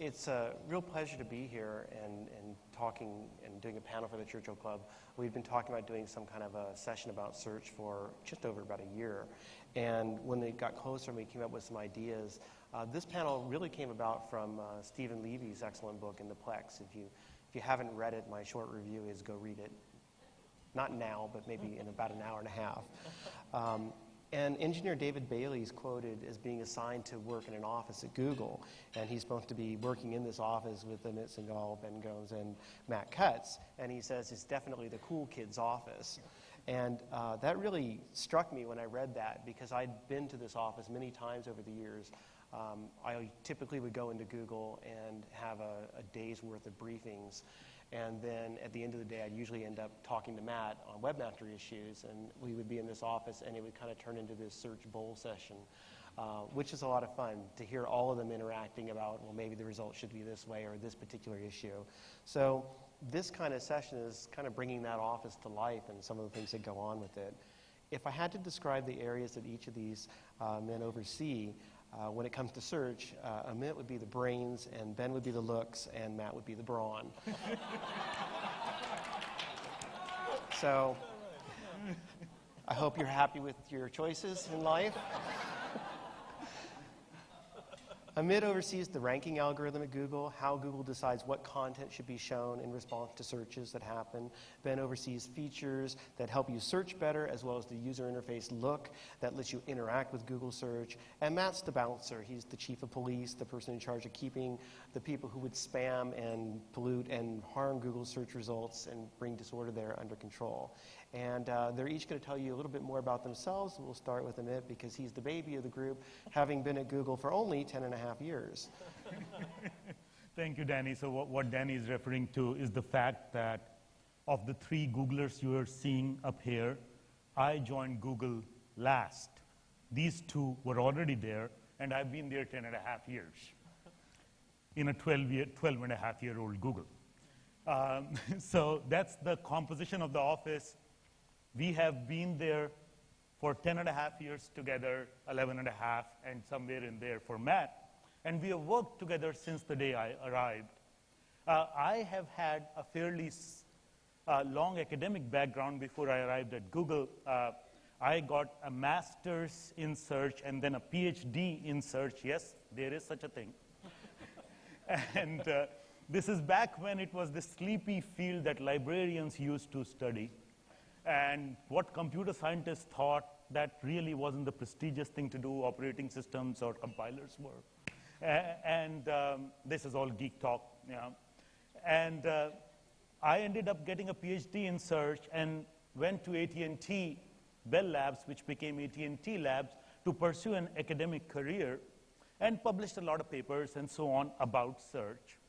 it's a real pleasure to be here and talking and doing a panel for the Churchill Club. We've been talking about doing some kind of a session about search for just over about a year. And when it got closer and we came up with some ideas, this panel really came about from Stephen Levy's excellent book, In the Plex. If you haven't read it, my short review is go read it. Not now, but maybe in about an hour and a half. And engineer David Bailey is quoted as being assigned to work in an office at Google. And he's supposed to be working in this office with Amit Singhal, Ben Gomes, and Matt Cutts. And he says it's definitely the cool kid's office. And that really struck me when I read that, because I'd been to this office many times over the years. I typically would go into Google and have a day's worth of briefings. And then at the end of the day, I'd usually end up talking to Matt on webmaster issues, and we would be in this office, and it would kind of turn into this search bowl session, which is a lot of fun to hear all of them interacting about, well, maybe the result should be this way or this particular issue. So this kind of session is kind of bringing that office to life and some of the things that go on with it. If I had to describe the areas that each of these men oversee, when it comes to search, Amit would be the brains, and Ben would be the looks, and Matt would be the brawn. So I hope you're happy with your choices in life. Amit oversees the ranking algorithm at Google, how Google decides what content should be shown in response to searches that happen. Ben oversees features that help you search better, as well as the user interface look that lets you interact with Google search. And Matt's the bouncer. He's the chief of police, the person in charge of keeping the people who would spam and pollute and harm Google search results and bring disorder there under control. And they're each going to tell you a little bit more about themselves. We'll start with Amit, because he's the baby of the group, having been at Google for only 10.5 years. Thank you, Danny. So what Danny is referring to is the fact that of the 3 Googlers you are seeing up here, I joined Google last. These 2 were already there, and I've been there 10.5 years in a 12.5-year-old Google. So that's the composition of the office. We have been there for 10.5 years together, 11.5, and somewhere in there for Matt. And we have worked together since the day I arrived. I have had a fairly long academic background before I arrived at Google. I got a master's in search and then a PhD in search. Yes, there is such a thing. And this is back when it was the sleepy field that librarians used to study. And what computer scientists thought that really wasn't the prestigious thing to do, operating systems or compilers were. And this is all geek talk. Yeah. And I ended up getting a PhD in search and went to AT&T Bell Labs, which became AT&T Labs, to pursue an academic career, and published a lot of papers and so on about search.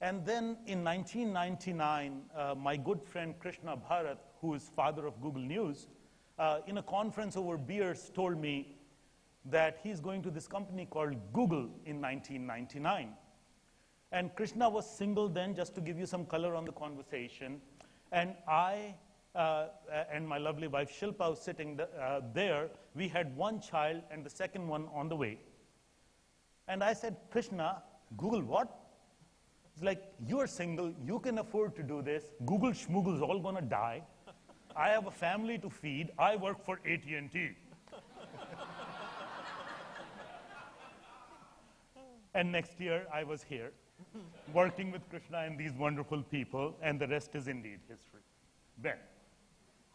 And then in 1999, my good friend Krishna Bharat, who is father of Google News, in a conference over beers told me that he's going to this company called Google in 1999. And Krishna was single then, just to give you some color on the conversation. And I and my lovely wife Shilpa was sitting there. We had 1 child and the second one on the way. And I said, Krishna, Google what? It's like, you're single, you can afford to do this. Google schmoogle's all gonna die. I have a family to feed. I work for AT&T. And next year, I was here, working with Krishna and these wonderful people, and the rest is indeed history. Ben.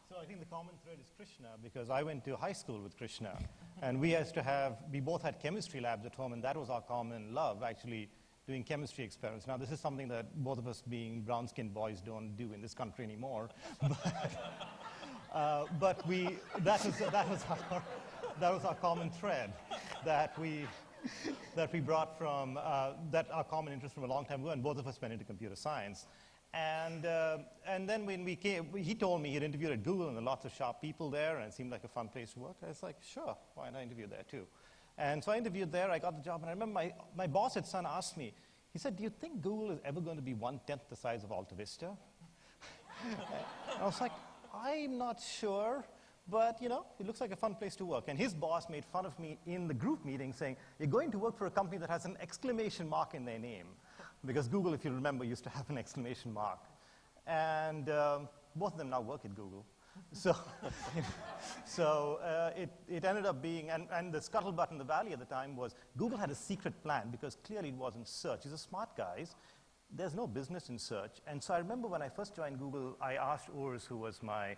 So I think the common thread is Krishna, because I went to high school with Krishna. And we both had chemistry labs at home, and that was our common love, actually, doing chemistry experiments. Now, this is something that both of us being brown-skinned boys don't do in this country anymore. But that was our common thread that we brought from, that our common interest from a long time ago, and both of us went into computer science. And then when we came, he told me he'd interviewed at Google, and there were lots of sharp people there, and it seemed like a fun place to work. I was like, sure, why not interview there too? And so I interviewed there, I got the job, and I remember my boss at Sun asked me, he said, do you think Google is ever going to be 1/10 the size of Alta Vista? I was like, I'm not sure, But, you know, it looks like a fun place to work. And his boss made fun of me in the group meeting saying, you're going to work for a company that has an exclamation mark in their name. Because Google, if you remember, used to have an exclamation mark. And both of them now work at Google. So, it ended up being, and the scuttlebutt in the Valley at the time was Google had a secret plan because clearly it wasn't search. These are smart guys. There's no business in search. And so I remember when I first joined Google, I asked Urs, who was my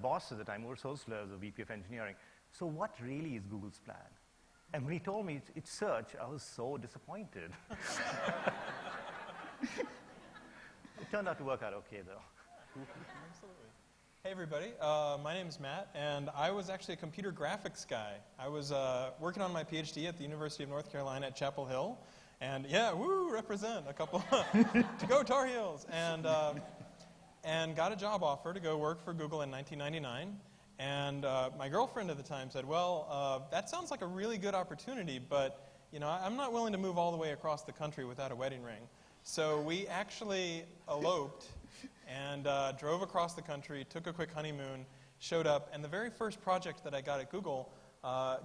boss at the time, Urs Holzler, the VP of engineering, so what really is Google's plan? And when he told me it's search, I was so disappointed. It turned out to work out okay, though. Absolutely. Hey, everybody. My name is Matt, and I was actually a computer graphics guy. I was working on my PhD at the University of North Carolina at Chapel Hill. And yeah, woo, represent a couple to go Tar Heels. And got a job offer to go work for Google in 1999. And my girlfriend at the time said, well, that sounds like a really good opportunity, but you know, I'm not willing to move all the way across the country without a wedding ring. So we actually eloped and drove across the country, took a quick honeymoon, showed up, and the very first project that I got at Google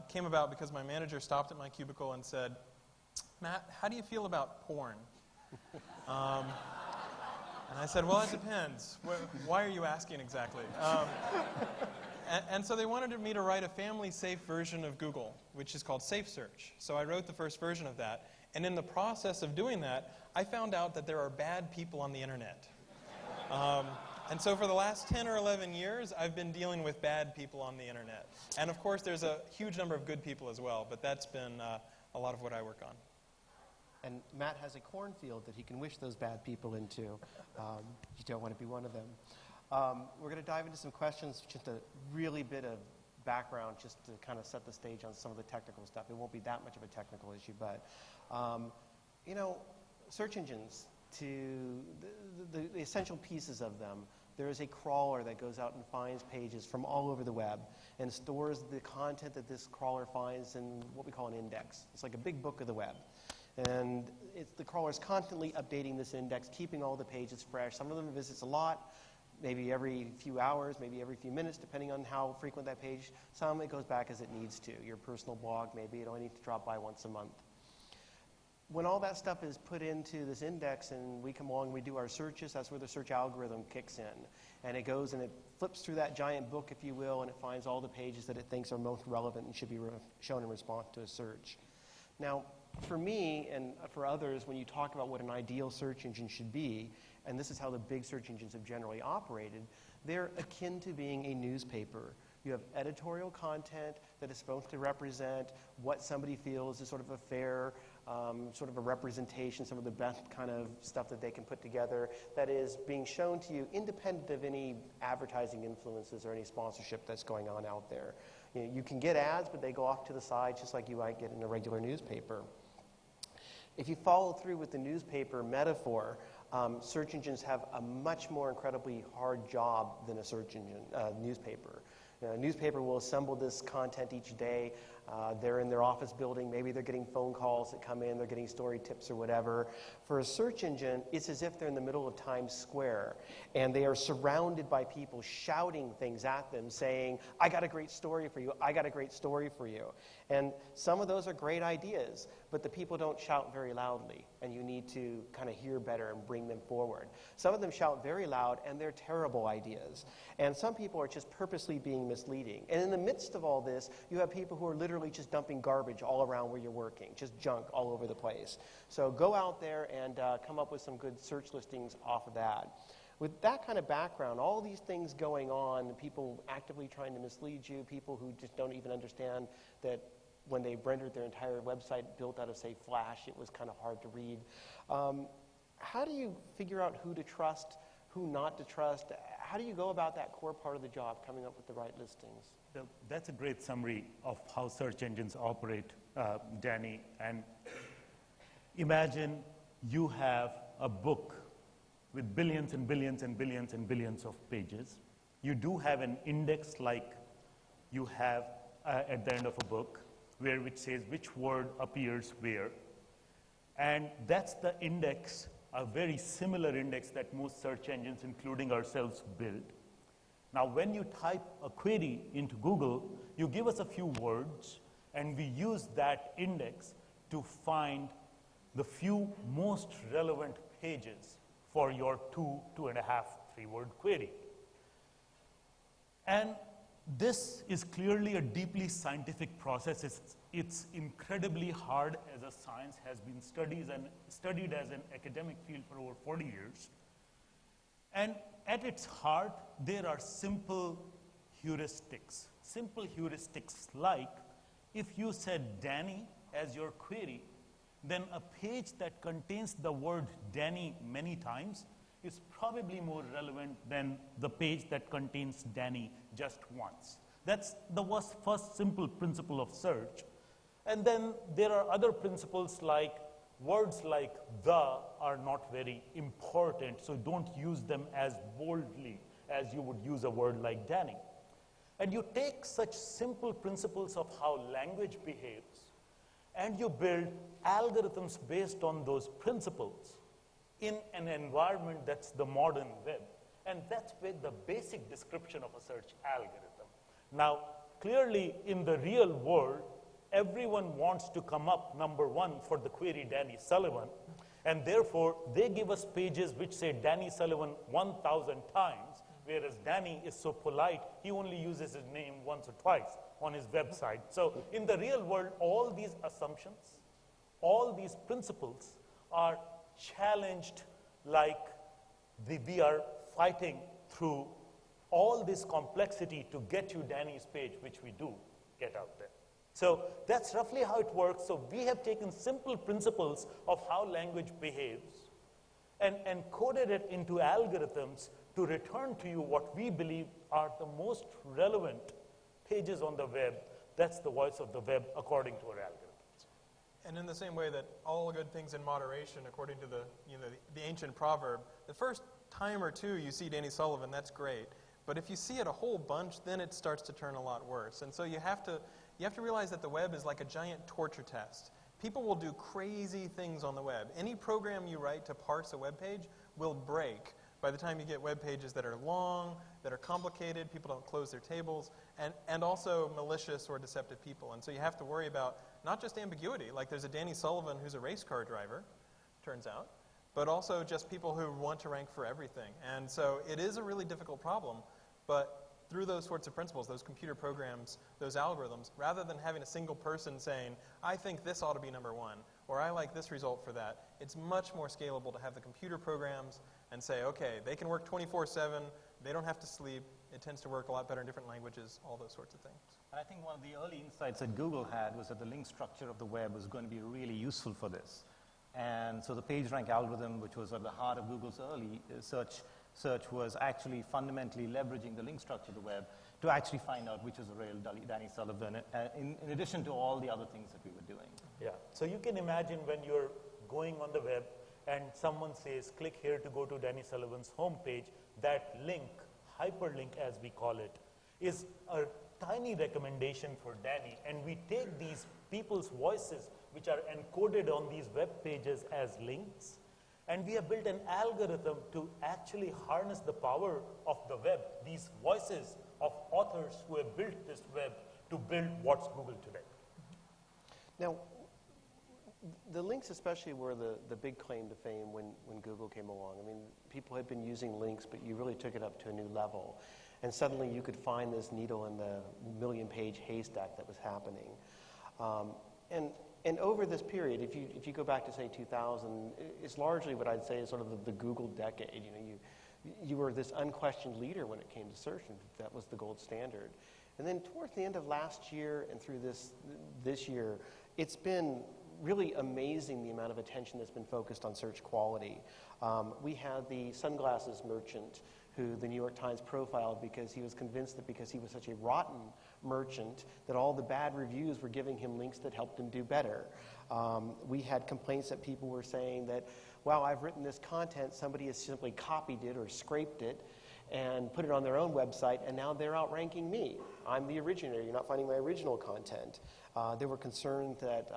came about because my manager stopped at my cubicle and said, Matt, how do you feel about porn? And I said, well, it depends. Why are you asking exactly? And so they wanted me to write a family-safe version of Google, which is called Safe Search. So I wrote the first version of that. And in the process of doing that, I found out that there are bad people on the internet. And so for the last 10 or 11 years, I've been dealing with bad people on the internet. And of course, there's a huge number of good people as well, but that's been a lot of what I work on. And Matt has a cornfield that he can wish those bad people into. You don't want to be one of them. We're going to dive into some questions, just a really bit of background, just to kind of set the stage on some of the technical stuff. It won't be that much of a technical issue, but, you know, search engines, to the essential pieces of them, there is a crawler that goes out and finds pages from all over the web and stores the content that this crawler finds in what we call an index. It's like a big book of the web. And the crawler is constantly updating this index, keeping all the pages fresh. Some of them visits a lot, maybe every few hours, maybe every few minutes, depending on how frequent that page. Some it goes back as it needs to. Your personal blog, maybe it only needs to drop by once a month. When all that stuff is put into this index and we come along and we do our searches, that's where the search algorithm kicks in. And it goes and it flips through that giant book, if you will, and it finds all the pages that it thinks are most relevant and should be shown in response to a search. Now, for me and for others, when you talk about what an ideal search engine should be, and this is how the big search engines have generally operated, they're akin to being a newspaper. You have editorial content that is supposed to represent what somebody feels is sort of a fair, sort of a representation, some of the best kind of stuff that they can put together that is being shown to you independent of any advertising influences or any sponsorship that's going on out there. You know, you can get ads, but they go off to the side just like you might get in a regular newspaper. If you follow through with the newspaper metaphor, search engines have a much more incredibly hard job than a search engine, newspaper. A newspaper will assemble this content each day. They're in their office building. Maybe they're getting phone calls that come in. They're getting story tips or whatever. For a search engine, it's as if they're in the middle of Times Square, and they are surrounded by people shouting things at them, saying, I got a great story for you. I got a great story for you. And some of those are great ideas, but the people don't shout very loudly, and you need to kind of hear better and bring them forward. Some of them shout very loud, and they're terrible ideas. And some people are just purposely being misleading. And in the midst of all this, you have people who are literally just dumping garbage all around where you're working, just junk all over the place. So go out there and come up with some good search listings off of that. With that kind of background, all these things going on, people actively trying to mislead you, people who just don't even understand that when they rendered their entire website built out of, say, Flash, it was kind of hard to read. How do you figure out who to trust, who not to trust? How do you go about that core part of the job, coming up with the right listings? So that's a great summary of how search engines operate, Danny. And imagine you have a book with billions and billions and billions and billions of pages. You do have an index like you have at the end of a book, which says which word appears where. And that's the index, a very similar index that most search engines, including ourselves, build. Now, when you type a query into Google, you give us a few words, and we use that index to find the few most relevant pages for your 2.5, 3-word query. And this is clearly a deeply scientific process. It's incredibly hard as a science, has been studied as an academic field for over 40 years. And at its heart, there are simple heuristics. Simple heuristics like, if you said Danny as your query, then a page that contains the word Danny many times is probably more relevant than the page that contains Danny just once. That's the first simple principle of search. And then there are other principles like words like the are not very important, so don't use them as boldly as you would use a word like Danny. And you take such simple principles of how language behaves, and you build algorithms based on those principles in an environment that's the modern web. And that's where the basic description of a search algorithm. Now, clearly in the real world, everyone wants to come up number one for the query Danny Sullivan, and therefore they give us pages which say Danny Sullivan 1,000 times, whereas Danny is so polite, he only uses his name once or twice on his website. So in the real world, all these assumptions, all these principles are challenged like we are fighting through all this complexity to get you Danny's page, which we do get out there. So that's roughly how it works. So we have taken simple principles of how language behaves and coded it into algorithms to return to you what we believe are the most relevant pages on the web. That's the voice of the web according to our algorithms. And in the same way that all good things in moderation, according to the ancient proverb, the first time or two you see Danny Sullivan, that's great. But if you see it a whole bunch, then it starts to turn a lot worse. And so you have to realize that the web is like a giant torture test. People will do crazy things on the web. Any program you write to parse a web page will break by the time you get web pages that are long, that are complicated, people don't close their tables, and also malicious or deceptive people. And so you have to worry about not just ambiguity, like there's a Danny Sullivan who's a race car driver, turns out, but also just people who want to rank for everything. And so it is a really difficult problem, but through those sorts of principles, those computer programs, those algorithms, rather than having a single person saying, I think this ought to be number one, or I like this result for that, it's much more scalable to have the computer programs and say, okay, they can work 24/7, they don't have to sleep, it tends to work a lot better in different languages, all those sorts of things. And I think one of the early insights that Google had was that the link structure of the web was going to be really useful for this. And so the PageRank algorithm, which was at the heart of Google's early search was actually fundamentally leveraging the link structure of the web to actually find out which was the real Danny Sullivan, in addition to all the other things that we were doing. Yeah, so you can imagine when you're going on the web and someone says, click here to go to Danny Sullivan's homepage, that link, hyperlink as we call it, is a tiny recommendation for Danny. And we take these people's voices, which are encoded on these web pages as links, and we have built an algorithm to actually harness the power of the web, these voices of authors who have built this web to build what's Google today. Now, the links especially were the big claim to fame when Google came along. I mean, people had been using links, but you really took it up to a new level. And suddenly you could find this needle in the million-page haystack that was happening. And over this period, if you go back to, say, 2000, it's largely what I'd say is sort of the Google decade. You were this unquestioned leader when it came to search, and that was the gold standard. And then towards the end of last year and through this year, it's been really amazing the amount of attention that's been focused on search quality. We had the sunglasses merchant who the New York Times profiled because he was convinced that because he was such a rotten merchant that all the bad reviews were giving him links that helped him do better. We had complaints that people were saying that, wow, I've written this content, somebody has simply copied it or scraped it and put it on their own website, and now they're outranking me. I'm the originator. You're not finding my original content. There were concerns that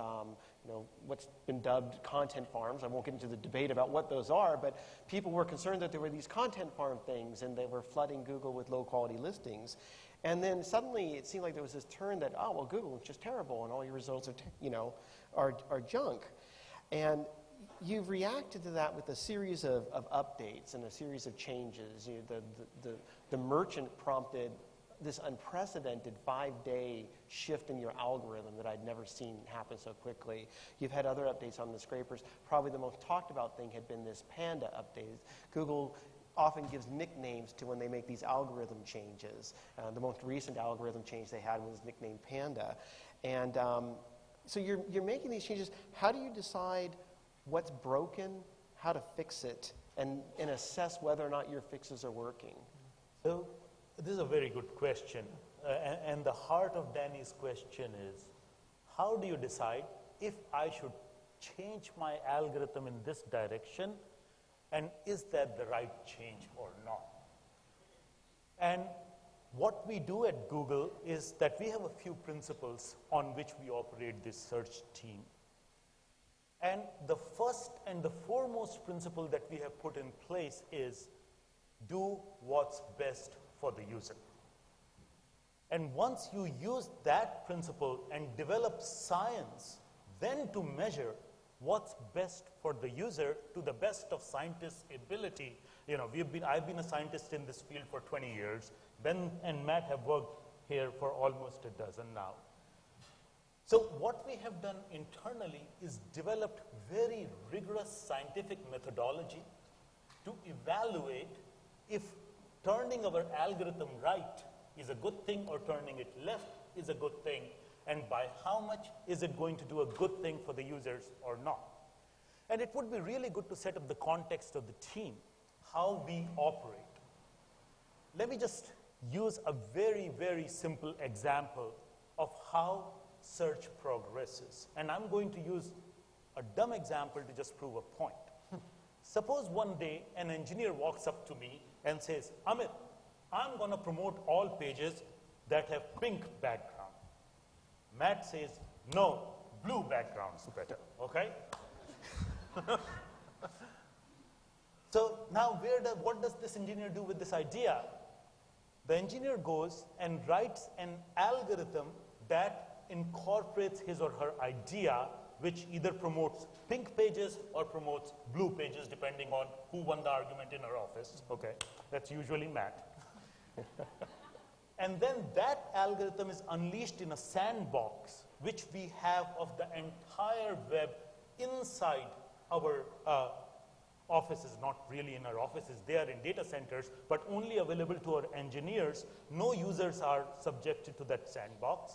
what's been dubbed content farms. I won't get into the debate about what those are, but people were concerned that there were these content farm things and they were flooding Google with low-quality listings. And then suddenly it seemed like there was this turn that, oh, well, Google is just terrible and all your results are, are junk. And you've reacted to that with a series of updates and a series of changes. The merchant prompted this unprecedented 5-day shift in your algorithm that I'd never seen happen so quickly. You've had other updates on the scrapers. Probably the most talked about thing had been this Panda update. Google often gives nicknames to when they make these algorithm changes. The most recent algorithm change they had was nicknamed Panda. And so you're making these changes. How do you decide what's broken, how to fix it, and assess whether or not your fixes are working? So this is a very good question. And the heart of Danny's question is, how do you decide if I should change my algorithm in this direction, and is that the right change or not? And what we do at Google is that we have a few principles on which we operate this search team. And the first and the foremost principle that we have put in place is do what's best for the user. And once you use that principle and develop science, then to measure what's best for the user to the best of scientists' ability. I've been a scientist in this field for 20 years. Ben and Matt have worked here for almost a dozen now. So what we have done internally is developed very rigorous scientific methodology to evaluate if turning our algorithm right is a good thing or turning it left is a good thing, and by how much is it going to do a good thing for the users or not. And it would be really good to set up the context of the team, how we operate. Let me just use a very, very simple example of how search progresses. And I'm going to use a dumb example to just prove a point. Suppose one day an engineer walks up to me and says, Amit, I'm going to promote all pages that have pink background. Matt says, no, blue background's better, okay? So now what does this engineer do with this idea? The engineer goes and writes an algorithm that incorporates his or her idea, which either promotes pink pages or promotes blue pages, depending on who won the argument in our office. Okay, that's usually Matt. And then that algorithm is unleashed in a sandbox, which we have of the entire web inside our offices, not really in our offices, they are in data centers, but only available to our engineers. No users are subjected to that sandbox.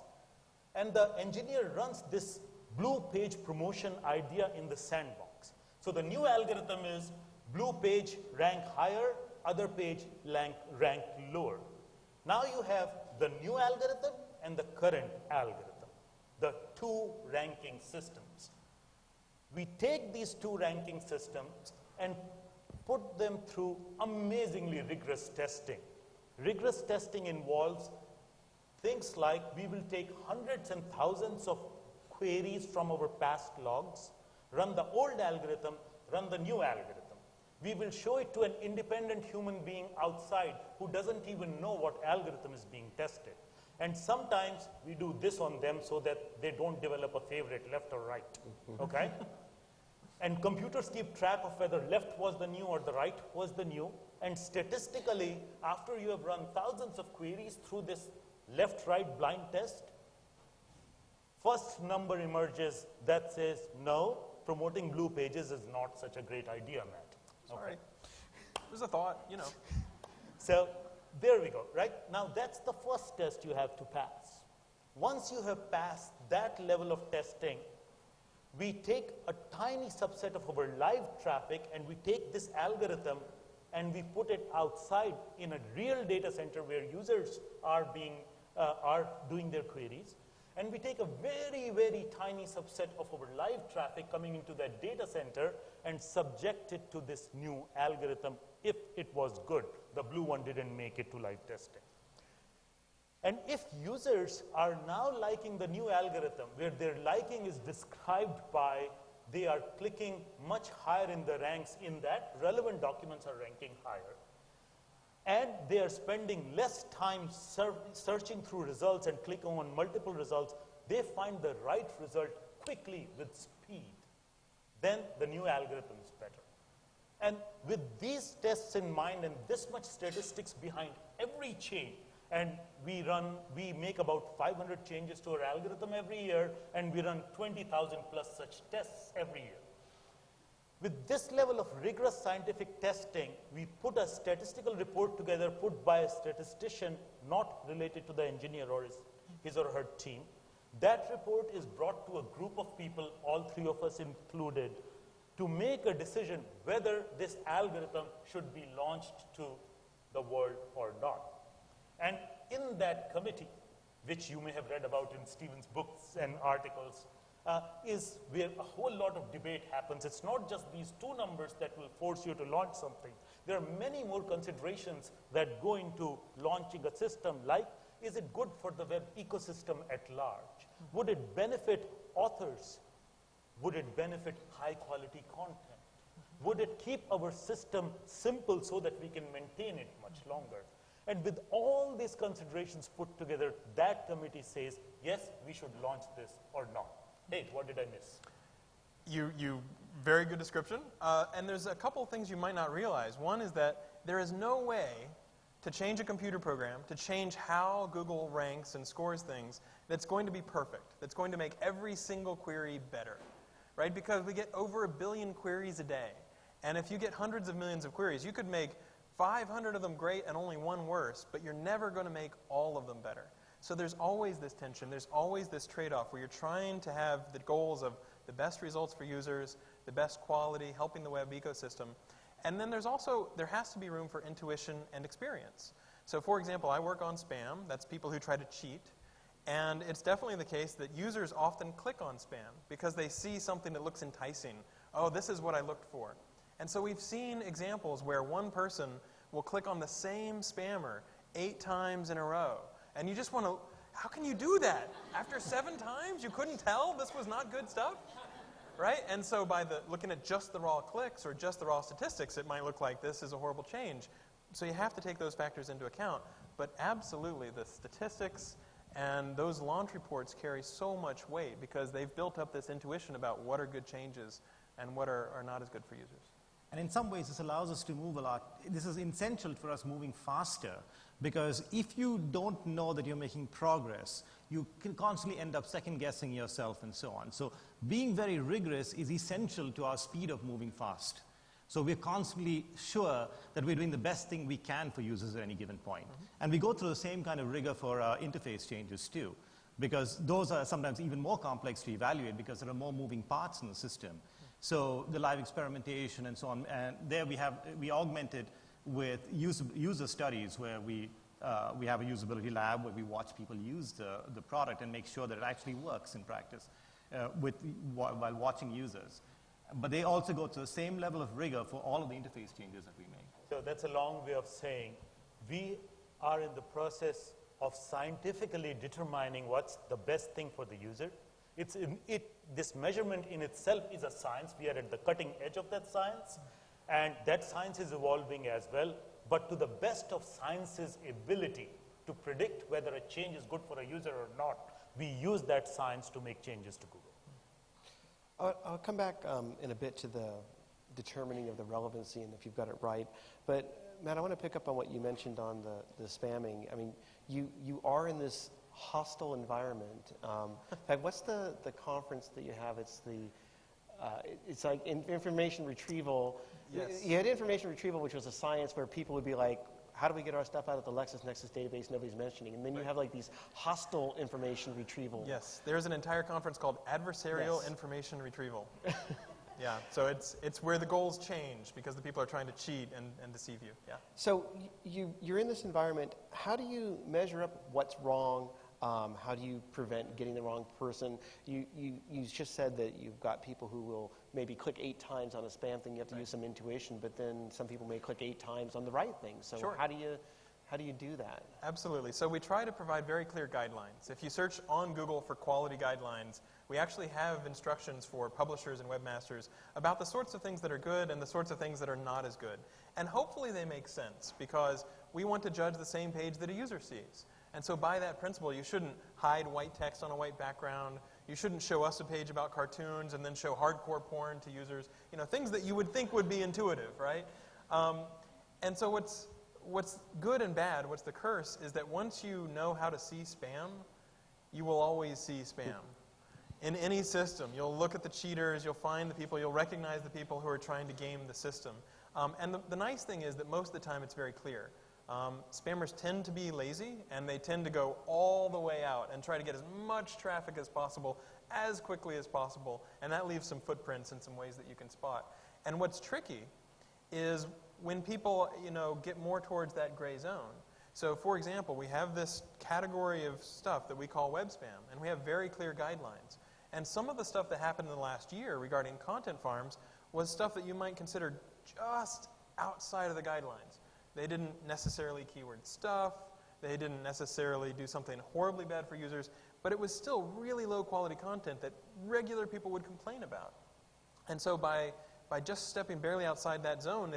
And the engineer runs this blue page promotion idea in the sandbox. So the new algorithm is blue page rank higher, other page rank lower. Now you have the new algorithm and the current algorithm, the two ranking systems. We take these two ranking systems and put them through amazingly rigorous testing. Rigorous testing involves things like we will take hundreds and thousands of queries from our past logs, run the old algorithm, run the new algorithm. We will show it to an independent human being outside who doesn't even know what algorithm is being tested. And sometimes we do this on them so that they don't develop a favorite left or right, okay? And computers keep track of whether left was the new or the right was the new. And statistically, after you have run thousands of queries through this left-right blind test, first number emerges that says, no, promoting blue pages is not such a great idea, Matt. Sorry. It was a thought, So there we go, right? Now that's the first test you have to pass. Once you have passed that level of testing, we take a tiny subset of our live traffic and we take this algorithm and we put it outside in a real data center where users are doing their queries. And we take a very, very tiny subset of our live traffic coming into that data center and subject it to this new algorithm if it was good. The blue one didn't make it to live testing. And if users are now liking the new algorithm, where their liking is described by they are clicking much higher in the ranks in that, relevant documents are ranking higher, and they are spending less time searching through results and clicking on multiple results, they find the right result quickly with speed, then the new algorithm is better. And with these tests in mind and this much statistics behind every change, and we make about 500 changes to our algorithm every year, and we run 20,000 plus such tests every year. With this level of rigorous scientific testing, we put a statistical report together, put by a statistician not related to the engineer or his or her team. That report is brought to a group of people, all three of us included, to make a decision whether this algorithm should be launched to the world or not. And in that committee, which you may have read about in Stephen's books and articles, is where a whole lot of debate happens. It's not just these two numbers that will force you to launch something. There are many more considerations that go into launching a system, like, is it good for the web ecosystem at large? Would it benefit authors? Would it benefit high quality content? Would it keep our system simple so that we can maintain it much longer? And with all these considerations put together, that committee says, yes, we should launch this or not. Hey, what did I miss? Very good description. And there's a couple things you might not realize. One is that there is no way to change a computer program, to change how Google ranks and scores things, that's going to be perfect, that's going to make every single query better, right? Because we get over 1 billion queries a day. And if you get hundreds of millions of queries, you could make 500 of them great and only one worse, but you're never going to make all of them better. So there's always this tension, there's always this trade-off where you're trying to have the goals of the best results for users, the best quality, helping the web ecosystem. And then there has to be room for intuition and experience. So for example, I work on spam, that's people who try to cheat. And it's definitely the case that users often click on spam because they see something that looks enticing. Oh, this is what I looked for. And so we've seen examples where one person will click on the same spammer 8 times in a row. And you just want to, how can you do that? After 7 times, you couldn't tell this was not good stuff? Right? And so by looking at just the raw clicks or just the raw statistics, it might look like this is a horrible change. So you have to take those factors into account. But absolutely, the statistics and those launch reports carry so much weight because they've built up this intuition about what are good changes and what are not as good for users. And in some ways, this allows us to move a lot. This is essential for us moving faster, because if you don't know that you're making progress, you can constantly end up second-guessing yourself and so on. So being very rigorous is essential to our speed of moving fast. So we're constantly sure that we're doing the best thing we can for users at any given point. And we go through the same kind of rigor for interface changes too, because those are sometimes even more complex to evaluate because there are more moving parts in the system. So the live experimentation and so on, and there we augmented with user studies where we have a usability lab where we watch people use the product and make sure that it actually works in practice while watching users. But they also go to the same level of rigor for all of the interface changes that we make. So that's a long way of saying we are in the process of scientifically determining what's the best thing for the user. This measurement in itself is a science. We are at the cutting edge of that science, and that science is evolving as well. But to the best of science's ability to predict whether a change is good for a user or not, we use that science to make changes to Google. I'll come back in a bit to the determining of the relevancy and if you've got it right. But Matt, I want to pick up on what you mentioned on the spamming. I mean, you are in this hostile environment. In fact, what's the conference that you have? It's like information retrieval. Yes. You had information retrieval, which was a science where people would be like, how do we get our stuff out of the LexisNexis database nobody's mentioning? And then you have like these hostile information retrieval. Yes, there's an entire conference called Adversarial Information Retrieval. Yeah, so it's where the goals change because the people are trying to cheat and deceive you. Yeah. So you're in this environment. How do you measure up what's wrong? How do you prevent getting the wrong person? You just said that you've got people who will maybe click 8 times on a spam thing. You have to use some intuition, but then some people may click 8 times on the right thing. So Sure. how do How do you do that? Absolutely. So we try to provide very clear guidelines. If you search on Google for quality guidelines, we actually have instructions for publishers and webmasters about the sorts of things that are good and the sorts of things that are not as good. And hopefully they make sense, because we want to judge the same page that a user sees. And so by that principle, you shouldn't hide white text on a white background. You shouldn't show us a page about cartoons and then show hardcore porn to users. You know, things that you would think would be intuitive, right? And so what's good and bad, what's the curse, is that once you know how to see spam, you will always see spam. In any system, you'll look at the cheaters, you'll find the people, you'll recognize the people who are trying to game the system. And the nice thing is that most of the time it's very clear. Spammers tend to be lazy, and they tend to go all the way out and try to get as much traffic as possible, as quickly as possible, and that leaves some footprints in some ways that you can spot. And what's tricky is when people, get more towards that gray zone. So, for example, we have this category of stuff that we call web spam, and we have very clear guidelines. And some of the stuff that happened in the last year regarding content farms was stuff that you might consider just outside of the guidelines. They didn't necessarily keyword stuff. They didn't necessarily do something horribly bad for users, but it was still really low quality content that regular people would complain about. And so by just stepping barely outside that zone,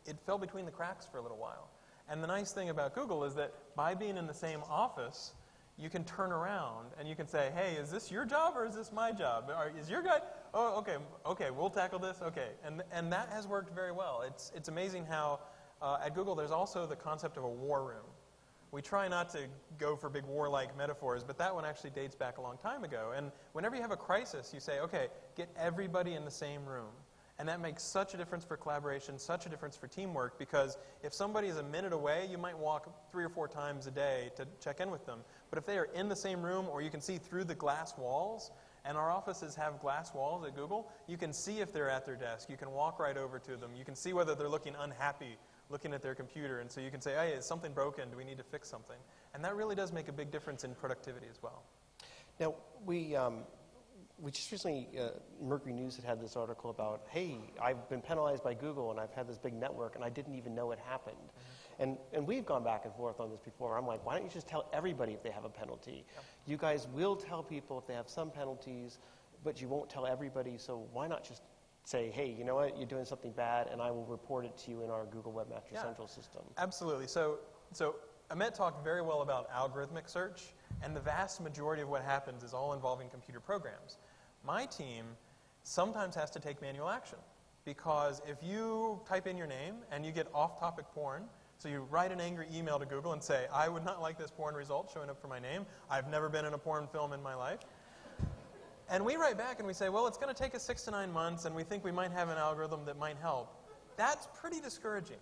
it fell between the cracks for a little while. And the nice thing about Google is that by being in the same office, you can turn around and you can say, hey, is this your job or is this my job? Is your guy? Oh, okay, we'll tackle this. Okay, and that has worked very well. It's amazing how at Google there's also the concept of a war room. We try not to go for big war-like metaphors, but that one actually dates back a long time ago. And whenever you have a crisis, you say, okay, get everybody in the same room. And that makes such a difference for collaboration, such a difference for teamwork, because if somebody is a minute away, you might walk 3 or 4 times a day to check in with them. But if they are in the same room, or you can see through the glass walls, and our offices have glass walls at Google, you can see if they're at their desk. You can walk right over to them. You can see whether they're looking unhappy looking at their computer, and so you can say, hey, is something broken? Do we need to fix something? And that really does make a big difference in productivity as well. Now, we just recently, Mercury News had this article about, hey, I've been penalized by Google and I've had this big network and I didn't even know it happened. Mm-hmm. And we've gone back and forth on this before. I'm like, why don't you just tell everybody if they have a penalty? Yep. You guys will tell people if they have some penalties, but you won't tell everybody, so why not just say, hey, you know what, you're doing something bad, and I will report it to you in our Google Webmaster Central system. Absolutely. So Amit talked very well about algorithmic search, and the vast majority of what happens is all involving computer programs. My team sometimes has to take manual action, because if you type in your name and you get off-topic porn, so you write an angry email to Google and say, I would not like this porn result showing up for my name. I've never been in a porn film in my life. And we write back and we say, well, it's going to take us 6 to 9 months, and we think we might have an algorithm that might help. That's pretty discouraging.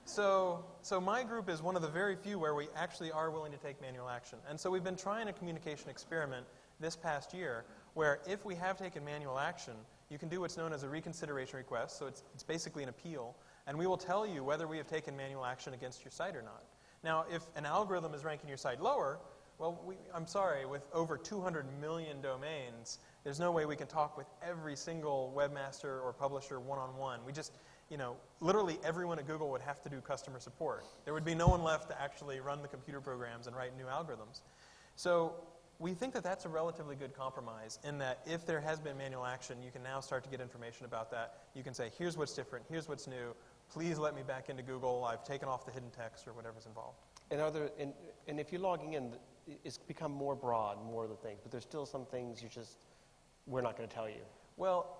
So my group is one of the very few where we actually are willing to take manual action. And so we've been trying a communication experiment this past year where if we have taken manual action, you can do what's known as a reconsideration request. So it's basically an appeal. And we will tell you whether we have taken manual action against your site or not. Now, if an algorithm is ranking your site lower, well, I'm sorry, with over 200 million domains, there's no way we can talk with every single webmaster or publisher one-on-one. We just, literally everyone at Google would have to do customer support. There would be no one left to actually run the computer programs and write new algorithms. So we think that that's a relatively good compromise in that if there has been manual action, you can now start to get information about that. You can say, here's what's different, here's what's new. Please let me back into Google. I've taken off the hidden text or whatever's involved. And if you're logging in, it's become more broad, more of the things, but there's still some things we're not going to tell you. Well,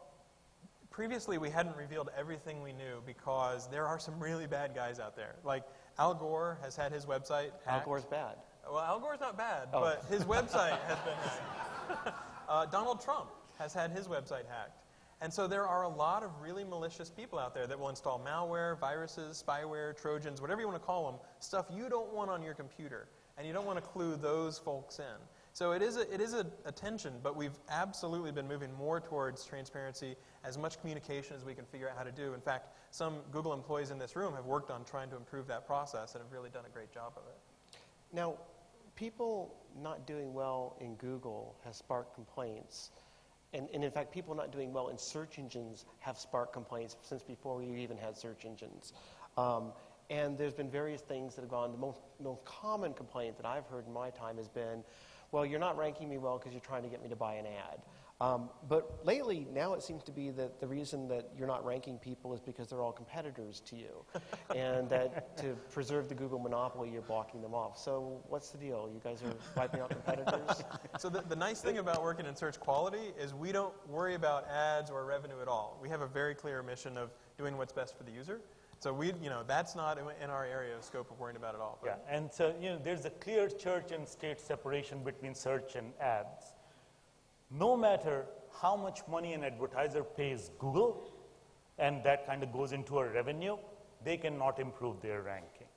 previously we hadn't revealed everything we knew because there are some really bad guys out there. Like Al Gore has had his website hacked. Al Gore's bad. Well, Al Gore's not bad, but his website has been hacked. Donald Trump has had his website hacked. And so there are a lot of really malicious people out there that will install malware, viruses, spyware, Trojans, whatever you want to call them, stuff you don't want on your computer. And you don't want to clue those folks in. So it is a tension, but we've absolutely been moving more towards transparency, as much communication as we can figure out how to do. In fact, some Google employees in this room have worked on trying to improve that process and have really done a great job of it. Now, people not doing well in Google has sparked complaints. And in fact, people not doing well in search engines have sparked complaints since before we even had search engines. And there's been various things that have gone. The most common complaint that I've heard in my time has been, well, you're not ranking me well because you're trying to get me to buy an ad. But lately, now it seems to be that the reason that you're not ranking people is because they're all competitors to you. And that to preserve the Google monopoly, you're blocking them off. So what's the deal? You guys are wiping out competitors? So the nice thing about working in search quality is we don't worry about ads or revenue at all. We have a very clear mission of doing what's best for the user. So that's not in our area of scope of worrying about it all. Yeah, and so there's a clear church and state separation between search and ads. No matter how much money an advertiser pays Google, and that kind of goes into a revenue, they cannot improve their ranking.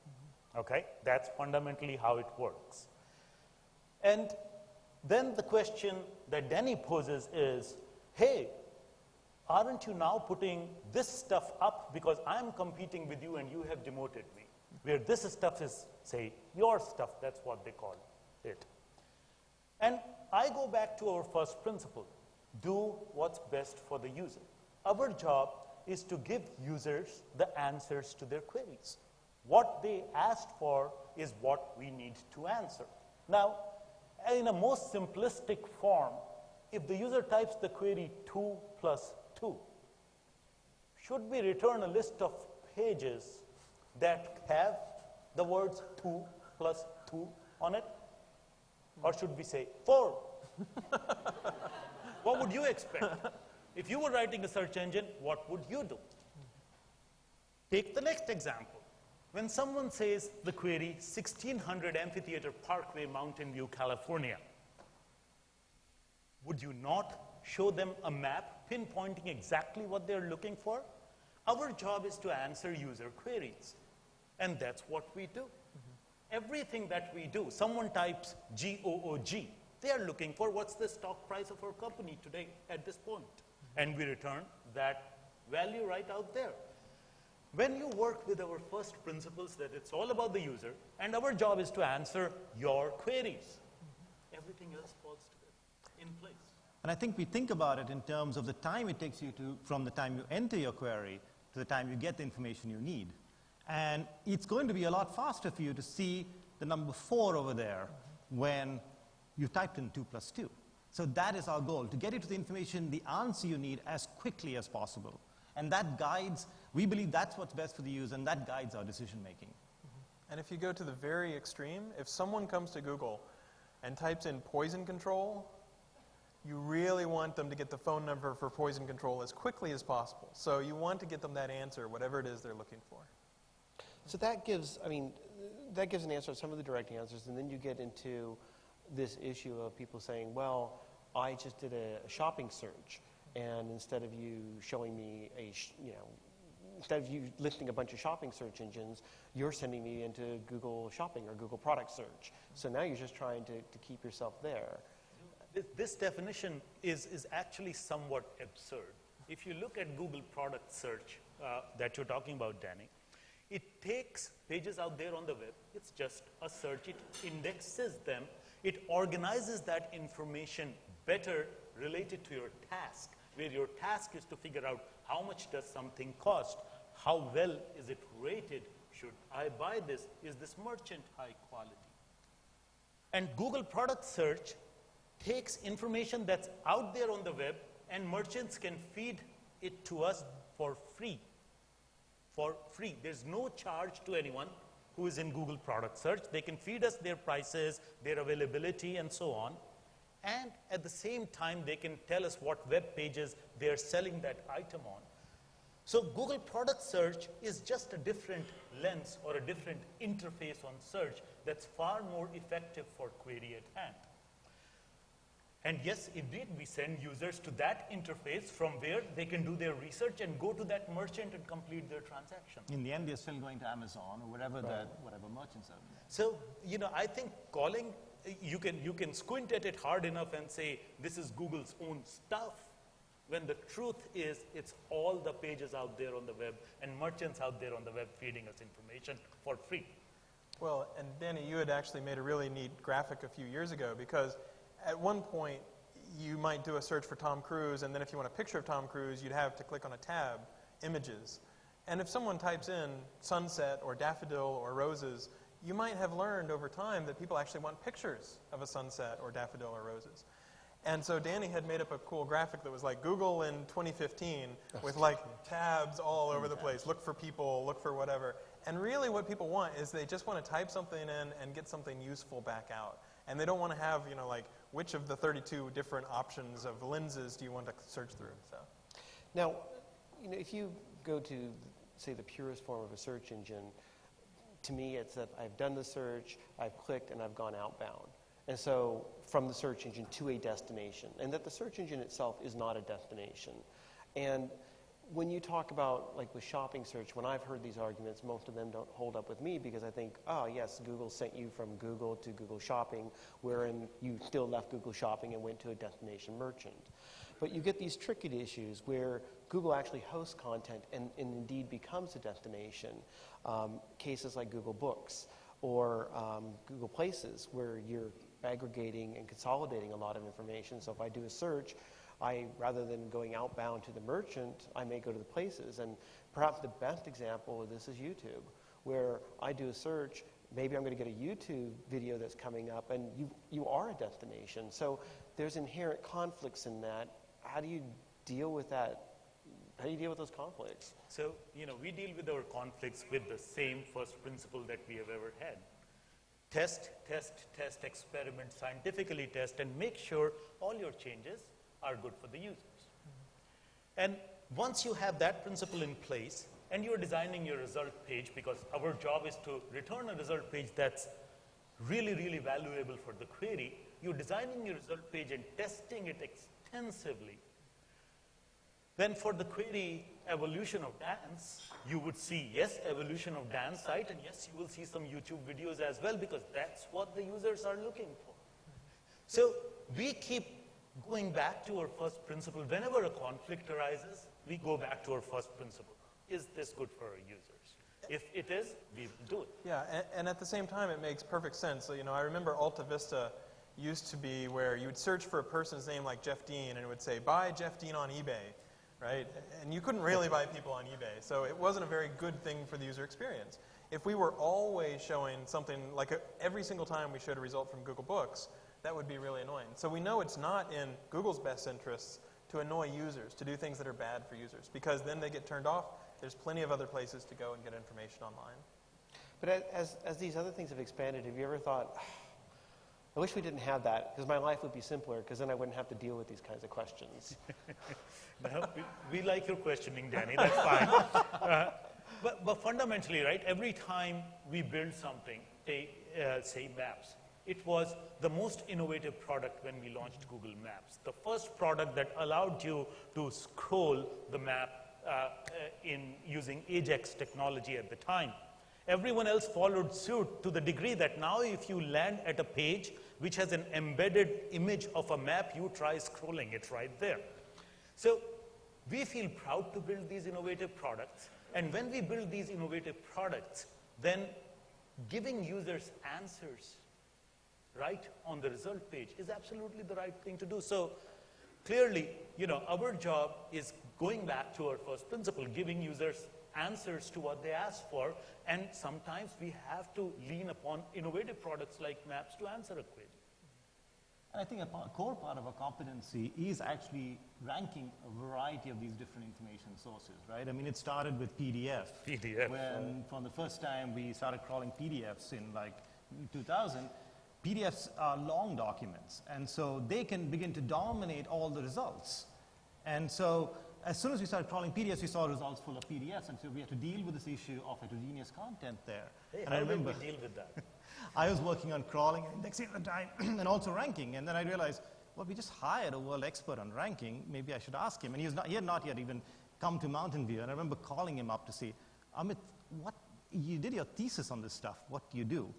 Okay? That's fundamentally how it works. And then the question that Danny poses is, hey, aren't you now putting this stuff up because I'm competing with you and you have demoted me? Where this stuff is, say, your stuff, that's what they call it. And I go back to our first principle, do what's best for the user. Our job is to give users the answers to their queries. What they asked for is what we need to answer. Now, in a most simplistic form, if the user types the query 2 plus 2, should we return a list of pages that have the words 2 plus 2 on it? Or should we say 4? What would you expect? If you were writing a search engine, what would you do? Take the next example. When someone says the query 1600 Amphitheater Parkway, Mountain View, California, would you not show them a map pinpointing exactly what they're looking for? Our job is to answer user queries, and that's what we do. Everything that we do, someone types GOOG, they are looking for what's the stock price of our company today at this point. And we return that value right out there. When you work with our first principles that it's all about the user, and our job is to answer your queries, everything else falls in place. And I think we think about it in terms of the time it takes you from the time you enter your query to the time you get the information you need. And it's going to be a lot faster for you to see the number 4 over there when you typed in 2 plus 2. So that is our goal, to get you to the information, the answer you need as quickly as possible. And that guides, we believe that's what's best for the user, and that guides our decision making. And if you go to the very extreme, if someone comes to Google and types in poison control, you really want them to get the phone number for poison control as quickly as possible. So you want to get them that answer, whatever it is they're looking for. So that gives, that gives an answer to some of the direct answers, and then you get into this issue of people saying, well, I just did a shopping search, and instead of you showing me instead of you listing a bunch of shopping search engines, you're sending me into Google Shopping or Google Product Search. So now you're just trying to keep yourself there. This definition is actually somewhat absurd. If you look at Google Product Search that you're talking about, Danny, it takes pages out there on the web. It's just a search. It indexes them. It organizes that information better related to your task, where your task is to figure out how much does something cost, how well is it rated, should I buy this, is this merchant high quality? And Google Product Search takes information that's out there on the web, and merchants can feed it to us for free. For free. There's no charge to anyone who is in Google Product Search. They can feed us their prices, their availability, and so on. And at the same time, they can tell us what web pages they're selling that item on. So Google Product Search is just a different lens or a different interface on search that's far more effective for query at hand. And yes, indeed, we send users to that interface from where they can do their research and go to that merchant and complete their transaction. In the end, they're still going to Amazon or whatever merchants are. So, I think calling, you can squint at it hard enough and say, this is Google's own stuff, when the truth is, it's all the pages out there on the web and merchants out there on the web feeding us information for free. Well, and Danny, you had actually made a really neat graphic a few years ago, because at one point, you might do a search for Tom Cruise, and then if you want a picture of Tom Cruise, you'd have to click on a tab, images. And if someone types in sunset or daffodil or roses, you might have learned over time that people actually want pictures of a sunset or daffodil or roses. And so Danny had made up a cool graphic that was like Google in 2015 with like tabs all over the place. Look for people, look for whatever. And really what people want is they just want to type something in and get something useful back out. And they don't want to have, like, which of the 32 different options of lenses do you want to search through? So. Now, if you go to, say, the purest form of a search engine, to me it's that I've done the search, I've clicked, and I've gone outbound. And so from the search engine to a destination, and that the search engine itself is not a destination. And when you talk about, like, with shopping search, when I've heard these arguments, most of them don't hold up with me because I think, oh, yes, Google sent you from Google to Google Shopping, wherein you still left Google Shopping and went to a destination merchant. But you get these tricky issues where Google actually hosts content and indeed becomes a destination. Cases like Google Books or Google Places, where you're aggregating and consolidating a lot of information. So if I do a search, rather than going outbound to the merchant, I may go to the places. And perhaps the best example of this is YouTube, where I do a search, maybe I'm going to get a YouTube video that's coming up, and you are a destination. So there's inherent conflicts in that. How do you deal with that? How do you deal with those conflicts? So, we deal with our conflicts with the same first principle that we have ever had. Test, experiment, scientifically test, and make sure all your changes are good for the users. And once you have that principle in place, and you're designing your result page, because our job is to return a result page that's really, really valuable for the query, you're designing your result page and testing it extensively. Then for the query evolution of dance, you would see, yes, evolution of dance site, and yes, you will see some YouTube videos as well, because that's what the users are looking for. So we keep going back to our first principle. Whenever a conflict arises, we go back to our first principle. Is this good for our users? If it is, we do it. Yeah, and at the same time, it makes perfect sense. So, I remember Alta Vista used to be where you would search for a person's name like Jeff Dean, and it would say, buy Jeff Dean on eBay. Right? And you couldn't really buy people on eBay, so it wasn't a very good thing for the user experience. If we were always showing something, like every single time we showed a result from Google Books, that would be really annoying. So we know it's not in Google's best interests to annoy users, to do things that are bad for users, because then they get turned off. There's plenty of other places to go and get information online. But as these other things have expanded, have you ever thought, I wish we didn't have that, because my life would be simpler, because then I wouldn't have to deal with these kinds of questions. No, we like your questioning, Danny. That's fine. But fundamentally, right, every time we build something, say maps, it was the most innovative product when we launched Google Maps. The first product that allowed you to scroll the map in using Ajax technology at the time. Everyone else followed suit to the degree that now if you land at a page which has an embedded image of a map, you try scrolling it right there. So we feel proud to build these innovative products. And when we build these innovative products, then giving users answers right on the result page is absolutely the right thing to do. So clearly, our job is going back to our first principle, giving users answers to what they ask for, and sometimes we have to lean upon innovative products like Maps to answer a query. And I think a core part of our competency is actually ranking a variety of these different information sources, right? I mean, it started with PDF. When from the first time we started crawling PDFs in like 2000, PDFs are long documents, and so they can begin to dominate all the results. And so as soon as we started crawling PDFs, we saw results full of PDFs, and so we had to deal with this issue of heterogeneous content there. Hey, and how did we deal with that? I was working on crawling and indexing at the time, and also ranking, and then I realized, well, we just hired a world expert on ranking. Maybe I should ask him. And he had not yet even come to Mountain View, and I remember calling him up to say, Amit, you did your thesis on this stuff. What do you do?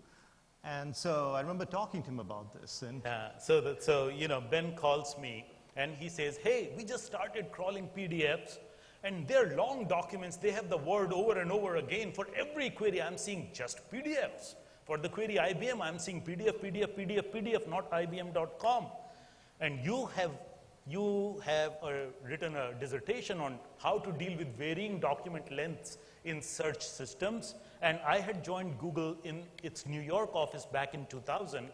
And so I remember talking to him about this. And so Ben calls me, and he says, hey, we just started crawling PDFs, and they're long documents. They have the word over and over again. For every query, I'm seeing just PDFs. For the query IBM, I'm seeing PDF, not IBM.com. And you have written a dissertation on how to deal with varying document lengths in search systems. And I had joined Google in its New York office back in 2000.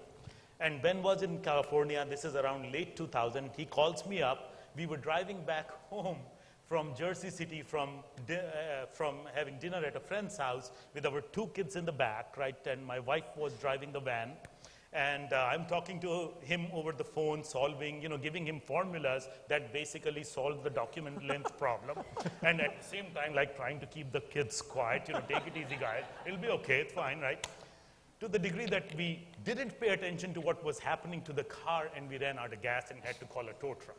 And Ben was in California. This is around late 2000. He calls me up. We were driving back home from Jersey City from having dinner at a friend's house with our 2 kids in the back, right? And my wife was driving the van. And I'm talking to him over the phone, solving, giving him formulas that basically solve the document length problem. And at the same time, like trying to keep the kids quiet, take it easy, guys. It'll be okay, it's fine, right? To the degree that we didn't pay attention to what was happening to the car, and we ran out of gas and had to call a tow truck.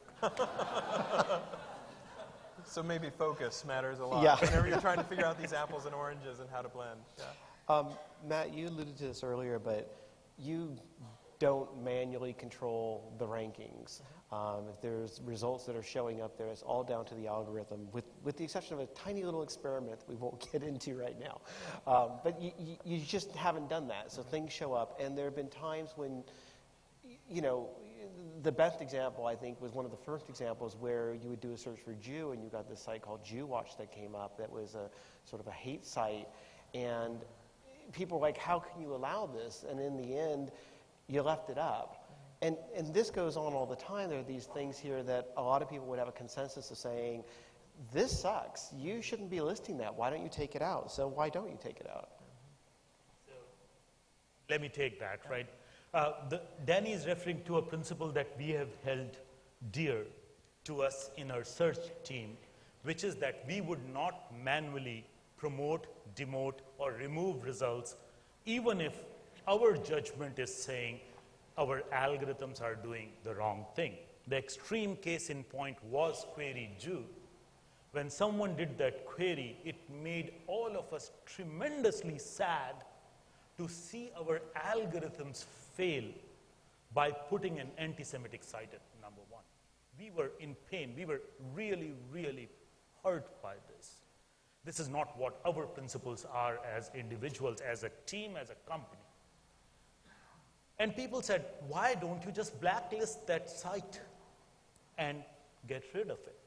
So maybe focus matters a lot. Yeah. Whenever you're trying to figure out these apples and oranges and how to blend. Yeah. Matt, you alluded to this earlier, but you don't manually control the rankings. If there's results that are showing up there, it's all down to the algorithm, with the exception of a tiny little experiment that we won't get into right now. But you just haven't done that, so things show up. And there have been times when, the best example, I think, was one of the first examples where you would do a search for Jew, and you got this site called Jew Watch that came up that was a sort of a hate site. And people were like, how can you allow this? And in the end, you left it up. And this goes on all the time. There are these things here that a lot of people would have a consensus of saying, this sucks. You shouldn't be listing that. Why don't you take it out? So why don't you take it out? So let me take that, right? Danny is referring to a principle that we have held dear to us in our search team, which is that we would not manually promote, demote, or remove results, even if our judgment is saying our algorithms are doing the wrong thing. The extreme case in point was query Jew. When someone did that query, it made all of us tremendously sad to see our algorithms fail by putting an anti-Semitic site at number 1. We were in pain. We were really, really hurt by this. This is not what our principles are as individuals, as a team, as a company. And people said, why don't you just blacklist that site and get rid of it?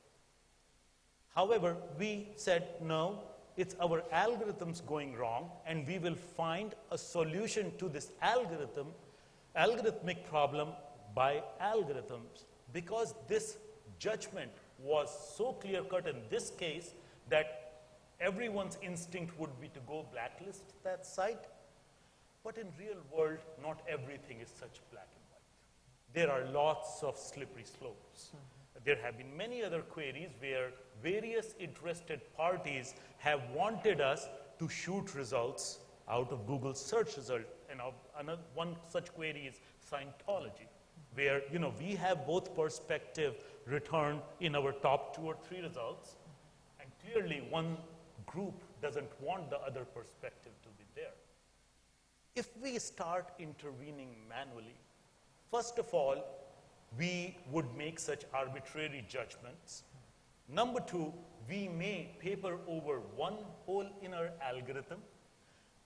However, we said, no, it's our algorithms going wrong, and we will find a solution to this algorithmic problem by algorithms, because this judgment was so clear-cut in this case that everyone's instinct would be to go blacklist that site. But in real world, not everything is such black and white. There are lots of slippery slopes. There have been many other queries where various interested parties have wanted us to shoot results out of Google's search result. And one such query is Scientology, where we have both perspective return in our top 2 or 3 results, and clearly one group doesn't want the other perspective to be there. If we start intervening manually, first of all, we would make such arbitrary judgments. Number 2, we may paper over one hole in our algorithm,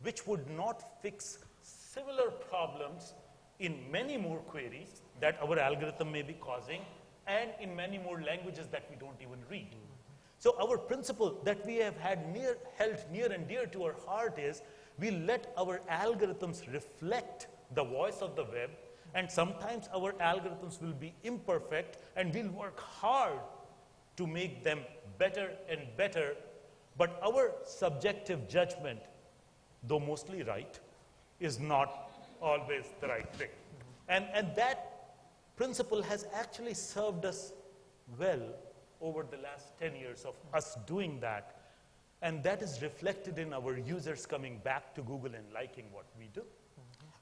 which would not fix similar problems in many more queries that our algorithm may be causing, and in many more languages that we don't even read. So our principle that we have held near and dear to our heart is, we let our algorithms reflect the voice of the web, and sometimes our algorithms will be imperfect, and we'll work hard to make them better and better. But our subjective judgment, though mostly right, is not always the right thing. And that principle has actually served us well over the last 10 years of us doing that. And that is reflected in our users coming back to Google and liking what we do.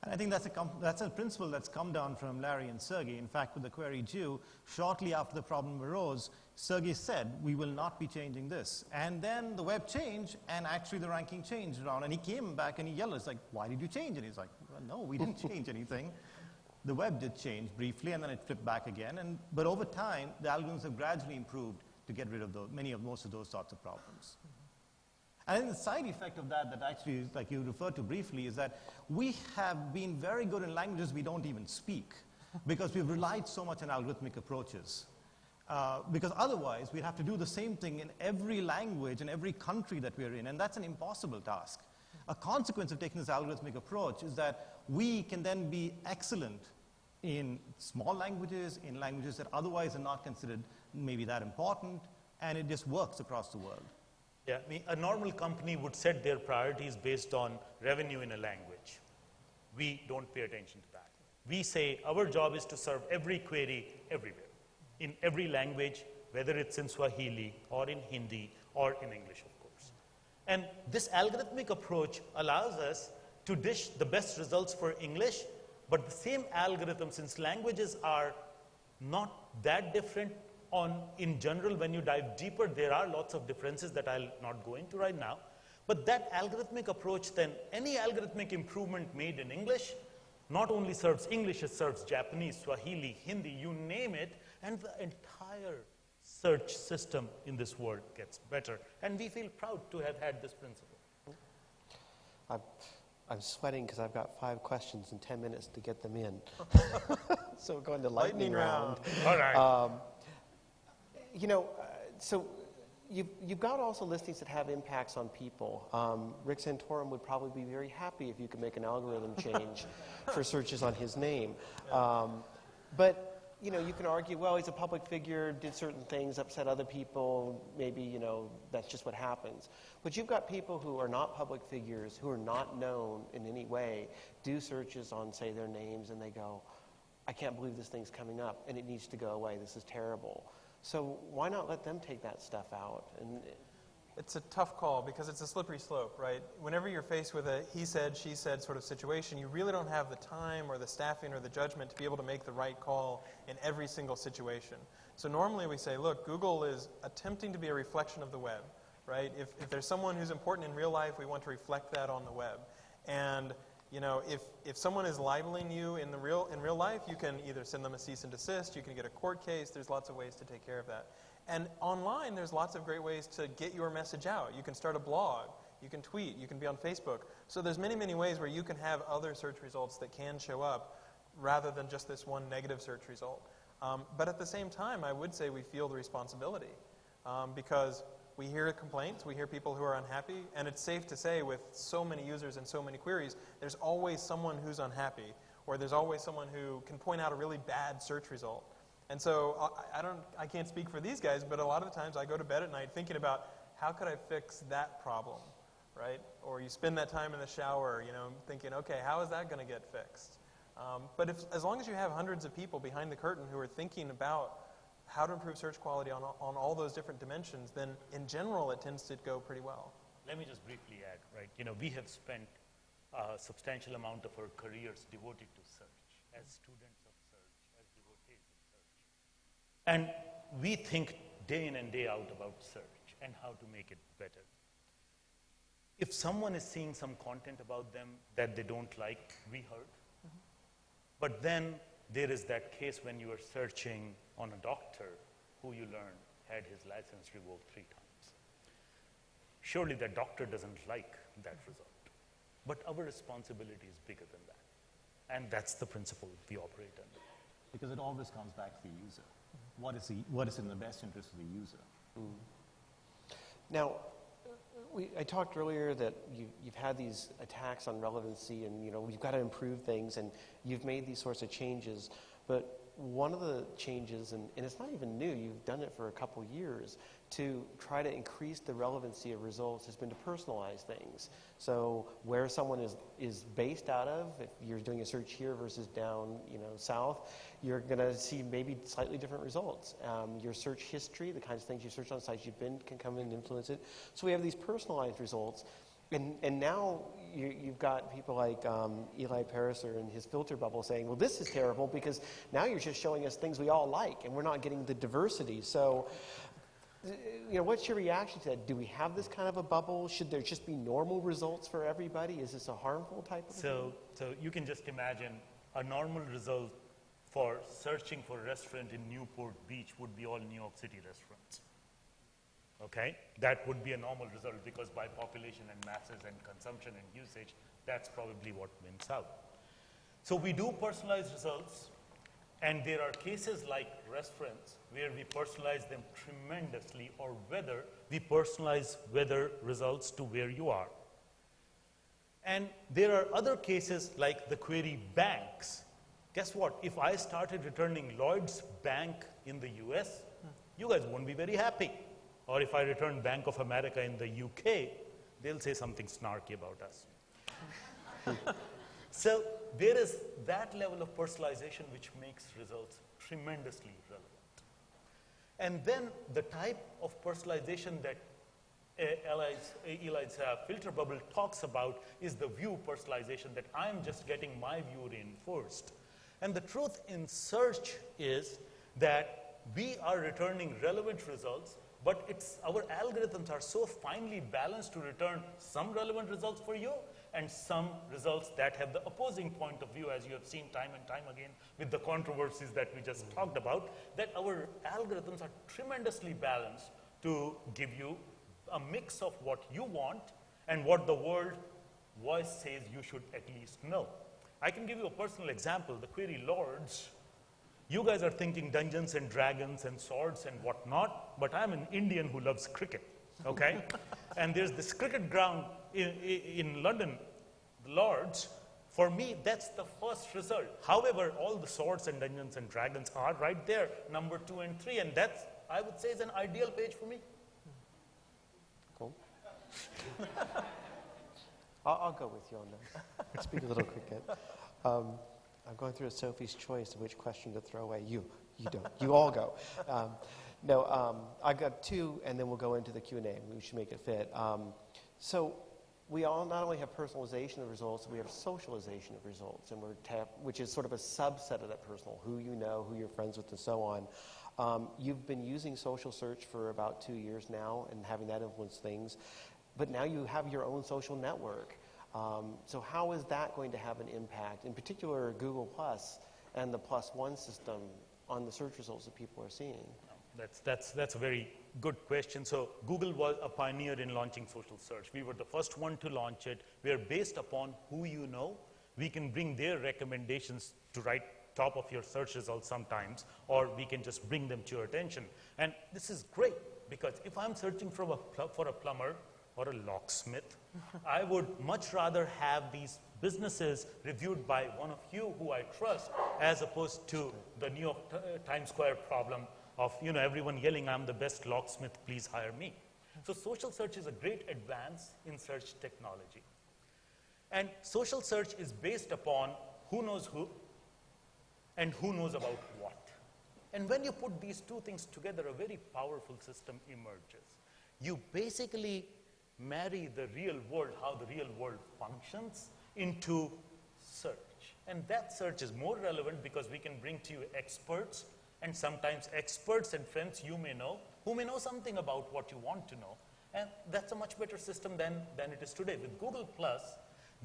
And I think that's a principle that's come down from Larry and Sergey. In fact, with the query Jew, shortly after the problem arose, Sergey said, we will not be changing this. And then the web changed, and actually the ranking changed around. And he came back and he yelled, it's like, why did you change it? He's like, well, no, we didn't change anything. The web did change briefly, and then it flipped back again. But over time, the algorithms have gradually improved to get rid of most of those sorts of problems. And then the side effect of that actually, like you referred to briefly, is that we have been very good in languages we don't even speak, because we've relied so much on algorithmic approaches. Because otherwise, we'd have to do the same thing in every language in every country that we're in, and that's an impossible task. A consequence of taking this algorithmic approach is that we can then be excellent in small languages, in languages that otherwise are not considered maybe that important, and it just works across the world. Yeah, I mean, a normal company would set their priorities based on revenue in a language. We don't pay attention to that. We say our job is to serve every query everywhere, in every language, whether it's in Swahili or in Hindi or in English, of course. And this algorithmic approach allows us to dish the best results for English, but the same algorithm, since languages are not that different in general, when you dive deeper, there are lots of differences that I'll not go into right now. But that algorithmic approach, then any algorithmic improvement made in English not only serves English, it serves Japanese, Swahili, Hindi, you name it, and the entire search system in this world gets better. And we feel proud to have had this principle. I'm sweating because I've got 5 questions and 10 minutes to get them in. So we're going to lightning round. All right. So you've got also listings that have impacts on people. Rick Santorum would probably be very happy if you could make an algorithm change for searches on his name. But you can argue, well, he's a public figure, did certain things, upset other people, maybe, that's just what happens. But you've got people who are not public figures, who are not known in any way, do searches on, say, their names, and they go, I can't believe this thing's coming up, and it needs to go away, this is terrible. So why not let them take that stuff out? And It's a tough call because it's a slippery slope, right? Whenever you're faced with a he said, she said sort of situation, you really don't have the time or the staffing or the judgment to be able to make the right call in every single situation. So normally we say, look, Google is attempting to be a reflection of the web, right? If there's someone who's important in real life, we want to reflect that on the web. And if someone is libeling you in real life, you can either send them a cease and desist, you can get a court case, there's lots of ways to take care of that. And online, there's lots of great ways to get your message out. You can start a blog, you can tweet, you can be on Facebook. So there's many, many ways where you can have other search results that can show up rather than just this one negative search result. But at the same time, I would say we feel the responsibility because we hear complaints, we hear people who are unhappy, and it's safe to say with so many users and so many queries, there's always someone who's unhappy, or there's always someone who can point out a really bad search result. And so I can't speak for these guys, but a lot of the times I go to bed at night thinking about how could I fix that problem, right? Or you spend that time in the shower, thinking, okay, how is that going to get fixed? But as long as you have hundreds of people behind the curtain who are thinking about how to improve search quality on all those different dimensions, then in general it tends to go pretty well. Let me just briefly add, right? We have spent a substantial amount of our careers devoted to search, as students of search, as devotees of search. And we think day in and day out about search and how to make it better. If someone is seeing some content about them that they don't like, we heard. Mm-hmm. But then there is that case when you are searching on a doctor who you learn had his license revoked 3 times. Surely that doctor doesn't like that result. But our responsibility is bigger than that. And that's the principle we operate under. Because it always comes back to the user. What is in the best interest of the user? Mm. Now, I talked earlier that you've had these attacks on relevancy and you've got to improve things and you've made these sorts of changes. But one of the changes, and it's not even new, you've done it for a couple years, to try to increase the relevancy of results has been to personalize things. So where someone is based out of, if you're doing a search here versus down south, you're going to see maybe slightly different results. Your search history, the kinds of things you search on sites you've been, can come in and influence it. So we have these personalized results. And now you've got people like Eli Pariser and his filter bubble saying, well, this is terrible because now you're just showing us things we all like and we're not getting the diversity. So, what's your reaction to that? Do we have this kind of a bubble? Should there just be normal results for everybody? Is this a harmful type of thing? So you can just imagine a normal result for searching for a restaurant in Newport Beach would be all New York City restaurants. Okay? That would be a normal result because by population and masses and consumption and usage, that's probably what wins out. So we do personalized results, And there are cases like restaurants where we personalize them tremendously, or whether we personalize weather results to where you are. And there are other cases like the query banks. Guess what? If I started returning Lloyd's Bank in the US, you guys won't be very happy. Or if I return Bank of America in the UK, they'll say something snarky about us. So there is that level of personalization which makes results tremendously relevant. And then the type of personalization that Eli's filter bubble talks about is the view personalization, that I'm just getting my view reinforced. And the truth in search is that we are returning relevant results, but our algorithms are so finely balanced to return some relevant results for you and some results that have the opposing point of view, as you have seen time and time again with the controversies that we just talked about, that our algorithms are tremendously balanced to give you a mix of what you want and what the world voice says you should at least know. I can give you a personal example. The query Lords, you guys are thinking Dungeons and Dragons and swords and whatnot, but I'm an Indian who loves cricket, okay? And there's this cricket ground in London, the Lords. For me, that's the first result. However, all the swords and Dungeons and Dragons are right there, number 2 and 3, and that's, I would say, is an ideal page for me. Cool. I'll go with you on that. Speak a little cricket. I'm going through a Sophie's choice of which question to throw away. You don't. You all go. I got 2, and then we'll go into the Q&A. We should make it fit. So we all not only have personalization of results, we have socialization of results, and which is sort of a subset of that personal, who you know, who you're friends with, and so on. You've been using social search for about 2 years now and having that influence things, but now you have your own social network. So how is that going to have an impact, in particular Google Plus and the +1 system on the search results that people are seeing? That's a very good question. So Google was a pioneer in launching social search. We were the first one to launch it. We are based upon who you know. We can bring their recommendations to right top of your search results sometimes, or we can just bring them to your attention. And this is great, because if I'm searching for a plumber or a locksmith, I would much rather have these businesses reviewed by one of you who I trust, as opposed to the New York Times Square problem of everyone yelling, I'm the best locksmith, please hire me. So social search is a great advance in search technology. And social search is based upon who knows who and who knows about what. And when you put these two things together, a very powerful system emerges. You basically marry the real world, how the real world functions, into search. And that search is more relevant because we can bring to you experts, and sometimes experts and friends you may know, who may know something about what you want to know. And that's a much better system than it is today. With Google Plus,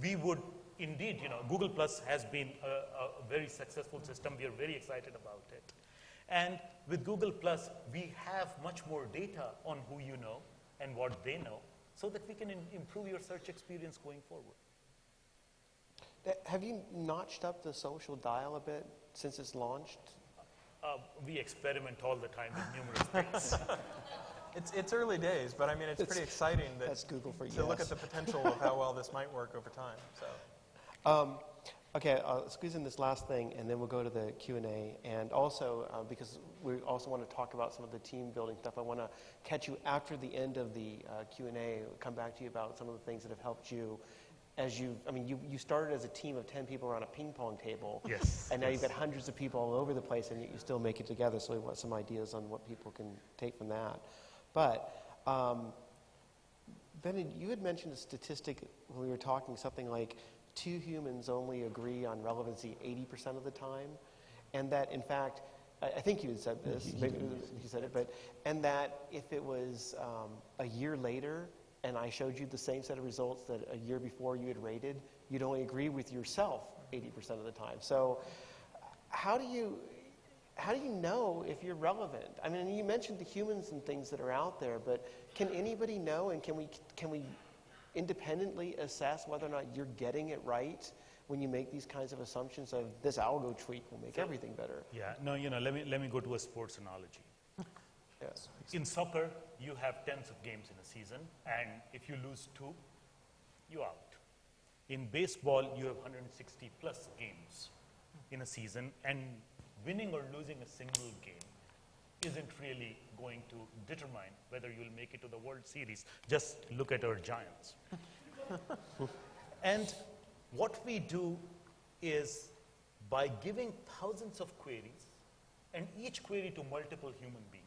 we would indeed, Google Plus has been a very successful system. We are very excited about it. And with Google Plus, we have much more data on who you know and what they know, so that we can improve your search experience going forward. Have you notched up the social dial a bit since it's launched? We experiment all the time with numerous things. It's early days, but I mean, it's pretty exciting that's Google for to look at the potential of how well this might work over time. So. Okay, I'll squeeze in this last thing, and then we'll go to the Q&A. And also, because we also want to talk about some of the team building stuff, I want to catch you after the end of the Q&A, come back to you about some of the things that have helped you as you started as a team of 10 people around a ping pong table. Yes. And now you've got hundreds of people all over the place, and yet you still make it together. So we want some ideas on what people can take from that. But Ben, you had mentioned a statistic when we were talking, something like 2 humans only agree on relevancy 80% of the time, and that in fact, I think you had said this, maybe he said it, and that if it was a year later and I showed you the same set of results that a year before you had rated, you'd only agree with yourself 80% of the time. So how do you know if you're relevant? I mean, you mentioned the humans and things that are out there, but can anybody know, and can we independently assess whether or not you're getting it right when you make these kinds of assumptions of this algo tweak will make everything better. Yeah, no, let me go to a sports analogy. Yes. In soccer, you have tens of games in a season, and if you lose 2, you're out. In baseball, you have 160 plus games in a season, and winning or losing a single game isn't really going to determine whether you'll make it to the World Series. Just look at our Giants. And what we do is, by giving thousands of queries, and each query to multiple human beings,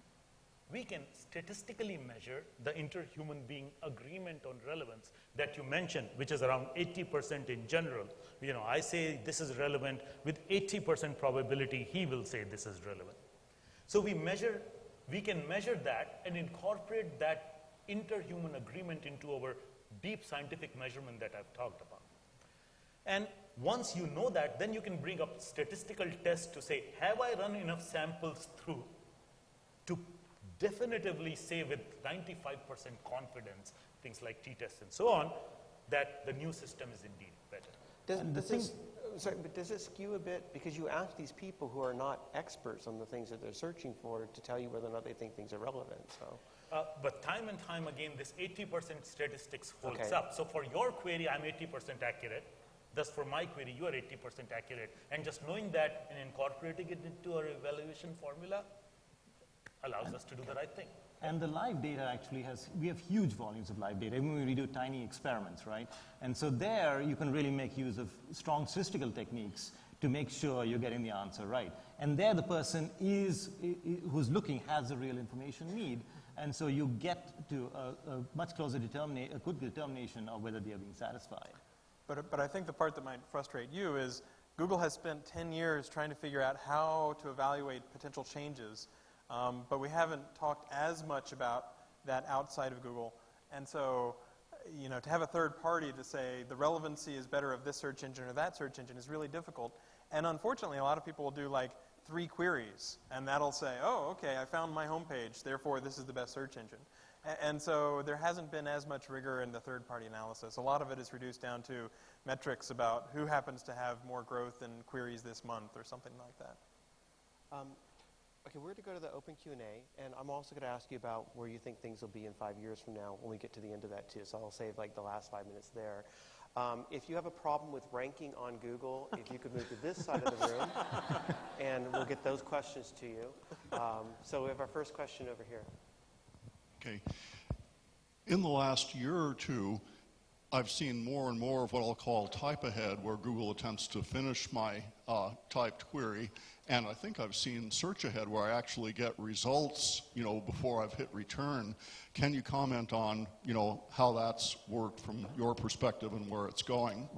we can statistically measure the inter-human being agreement on relevance that you mentioned, which is around 80% in general. I say this is relevant, with 80% probability he will say this is relevant. So we can measure that and incorporate that inter-human agreement into our deep scientific measurement that I've talked about. And once you know that, then you can bring up statistical tests to say, have I run enough samples through to definitively say with 95% confidence, things like t-tests and so on, that the new system is indeed better. Does it skew a bit? Because you ask these people who are not experts on the things that they're searching for to tell you whether or not they think things are relevant. So. But time and time again, this 80% statistics holds up. So for your query, I'm 80% accurate. Thus, for my query, you are 80% accurate. And just knowing that and incorporating it into our evaluation formula allows us to do the right thing. And the live data actually we have huge volumes of live data, even when we do tiny experiments, right? And so there, you can really make use of strong statistical techniques to make sure you're getting the answer right. And there, the person who's looking has the real information need. And so you get to a much closer a good determination of whether they are being satisfied. But I think the part that might frustrate you is Google has spent 10 years trying to figure out how to evaluate potential changes, but we haven't talked as much about that outside of Google. And so, to have a third party to say the relevancy is better of this search engine or that search engine is really difficult. And unfortunately, a lot of people will do like 3 queries, and that'll say, oh, okay, I found my homepage, therefore this is the best search engine. And so there hasn't been as much rigor in the third-party analysis. A lot of it is reduced down to metrics about who happens to have more growth in queries this month or something like that. Okay, we're going to go to the open Q&A, and I'm also going to ask you about where you think things will be in 5 years from now when we get to the end of that too. So I'll save like the last 5 minutes there. If you have a problem with ranking on Google, if you could move to this side of the room, and we'll get those questions to you. So we have our first question over here. Okay. In the last year or two, I've seen more and more of what I'll call type ahead, where Google attempts to finish my typed query. And I think I've seen search ahead, where I actually get results, before I've hit return. Can you comment on, how that's worked from your perspective and where it's going?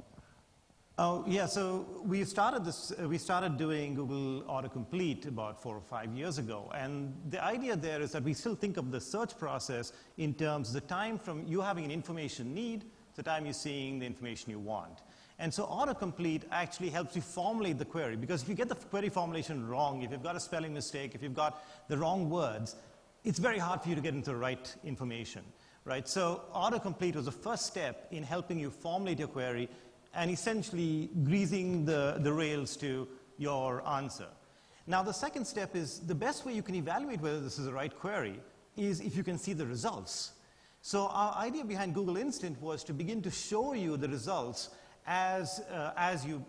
Oh, yeah, so we started doing Google autocomplete about 4 or 5 years ago. And the idea there is that we still think of the search process in terms of the time from you having an information need to the time you're seeing the information you want. And so autocomplete actually helps you formulate the query, because if you get the query formulation wrong, if you've got a spelling mistake, if you've got the wrong words, it's very hard for you to get into the right information, right? So autocomplete was the first step in helping you formulate your query and essentially greasing the rails to your answer. Now, the second step is the best way you can evaluate whether this is the right query is if you can see the results. So our idea behind Google Instant was to begin to show you the results as you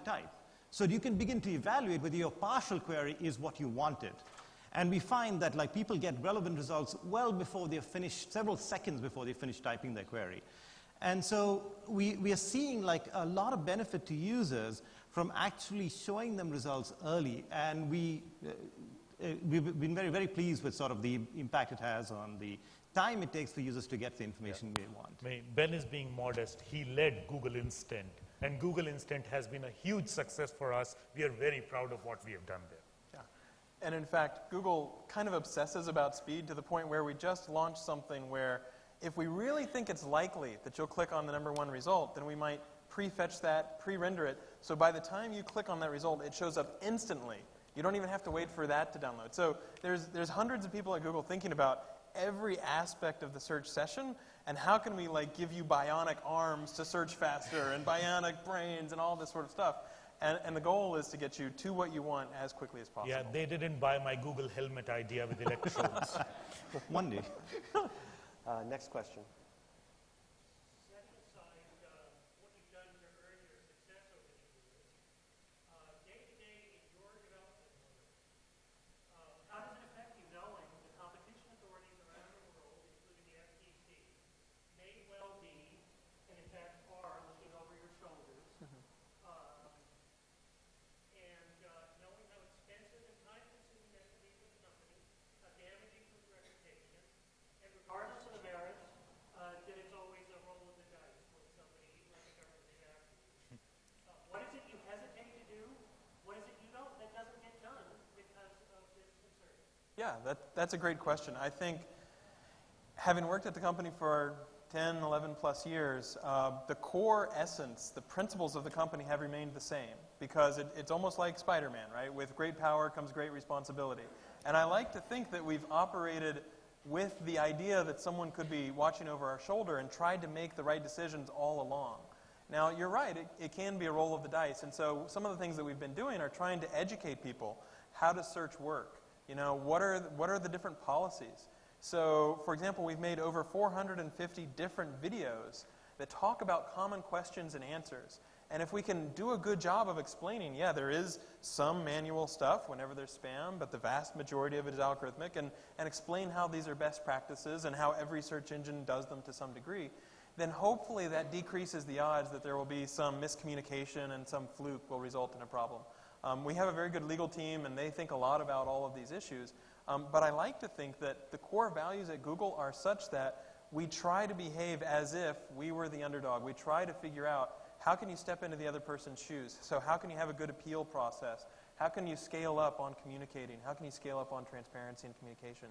type. So you can begin to evaluate whether your partial query is what you wanted. And we find that people get relevant results well before they've finished, several seconds before they finish typing their query. And so we are seeing a lot of benefit to users from actually showing them results early. And we've been very, very pleased with sort of the impact it has on the time it takes for users to get the information they want. Ben is being modest. He led Google Instant. And Google Instant has been a huge success for us. We are very proud of what we have done there. Yeah. And in fact, Google kind of obsesses about speed to the point where we just launched something where if we really think it's likely that you'll click on the #1 result, then we might pre-fetch that, pre-render it. So by the time you click on that result, it shows up instantly. You don't even have to wait for that to download. So there's hundreds of people at Google thinking about every aspect of the search session, And how can we like give you bionic arms to search faster and bionic brains and all this sort of stuff? And the goal is to get you to what you want as quickly as possible. Yeah, they didn't buy my Google helmet idea with electrodes. One day. Next question. Yeah, that's a great question. I think having worked at the company for 10, 11 plus years, the core essence, the principles of the company have remained the same because it's almost like Spider-Man, right? With great power comes great responsibility. And I like to think that we've operated with the idea that someone could be watching over our shoulder and tried to make the right decisions all along. Now, you're right, it can be a roll of the dice. And so some of the things that we've been doing are trying to educate people how to search work. You know, what are the different policies? So, for example, we've made over 450 different videos that talk about common questions and answers. And if we can do a good job of explaining, yeah, there is some manual stuff whenever there's spam, but the vast majority of it is algorithmic, and explain how these are best practices and how every search engine does them to some degree, then hopefully that decreases the odds that there will be some miscommunication and some fluke will result in a problem. We have a very good legal team, and they think a lot about all of these issues. But I like to think that the core values at Google are such that we try to behave as if we were the underdog. We try to figure out how can you step into the other person's shoes. So how can you have a good appeal process? How can you scale up on communicating? How can you scale up on transparency and communication?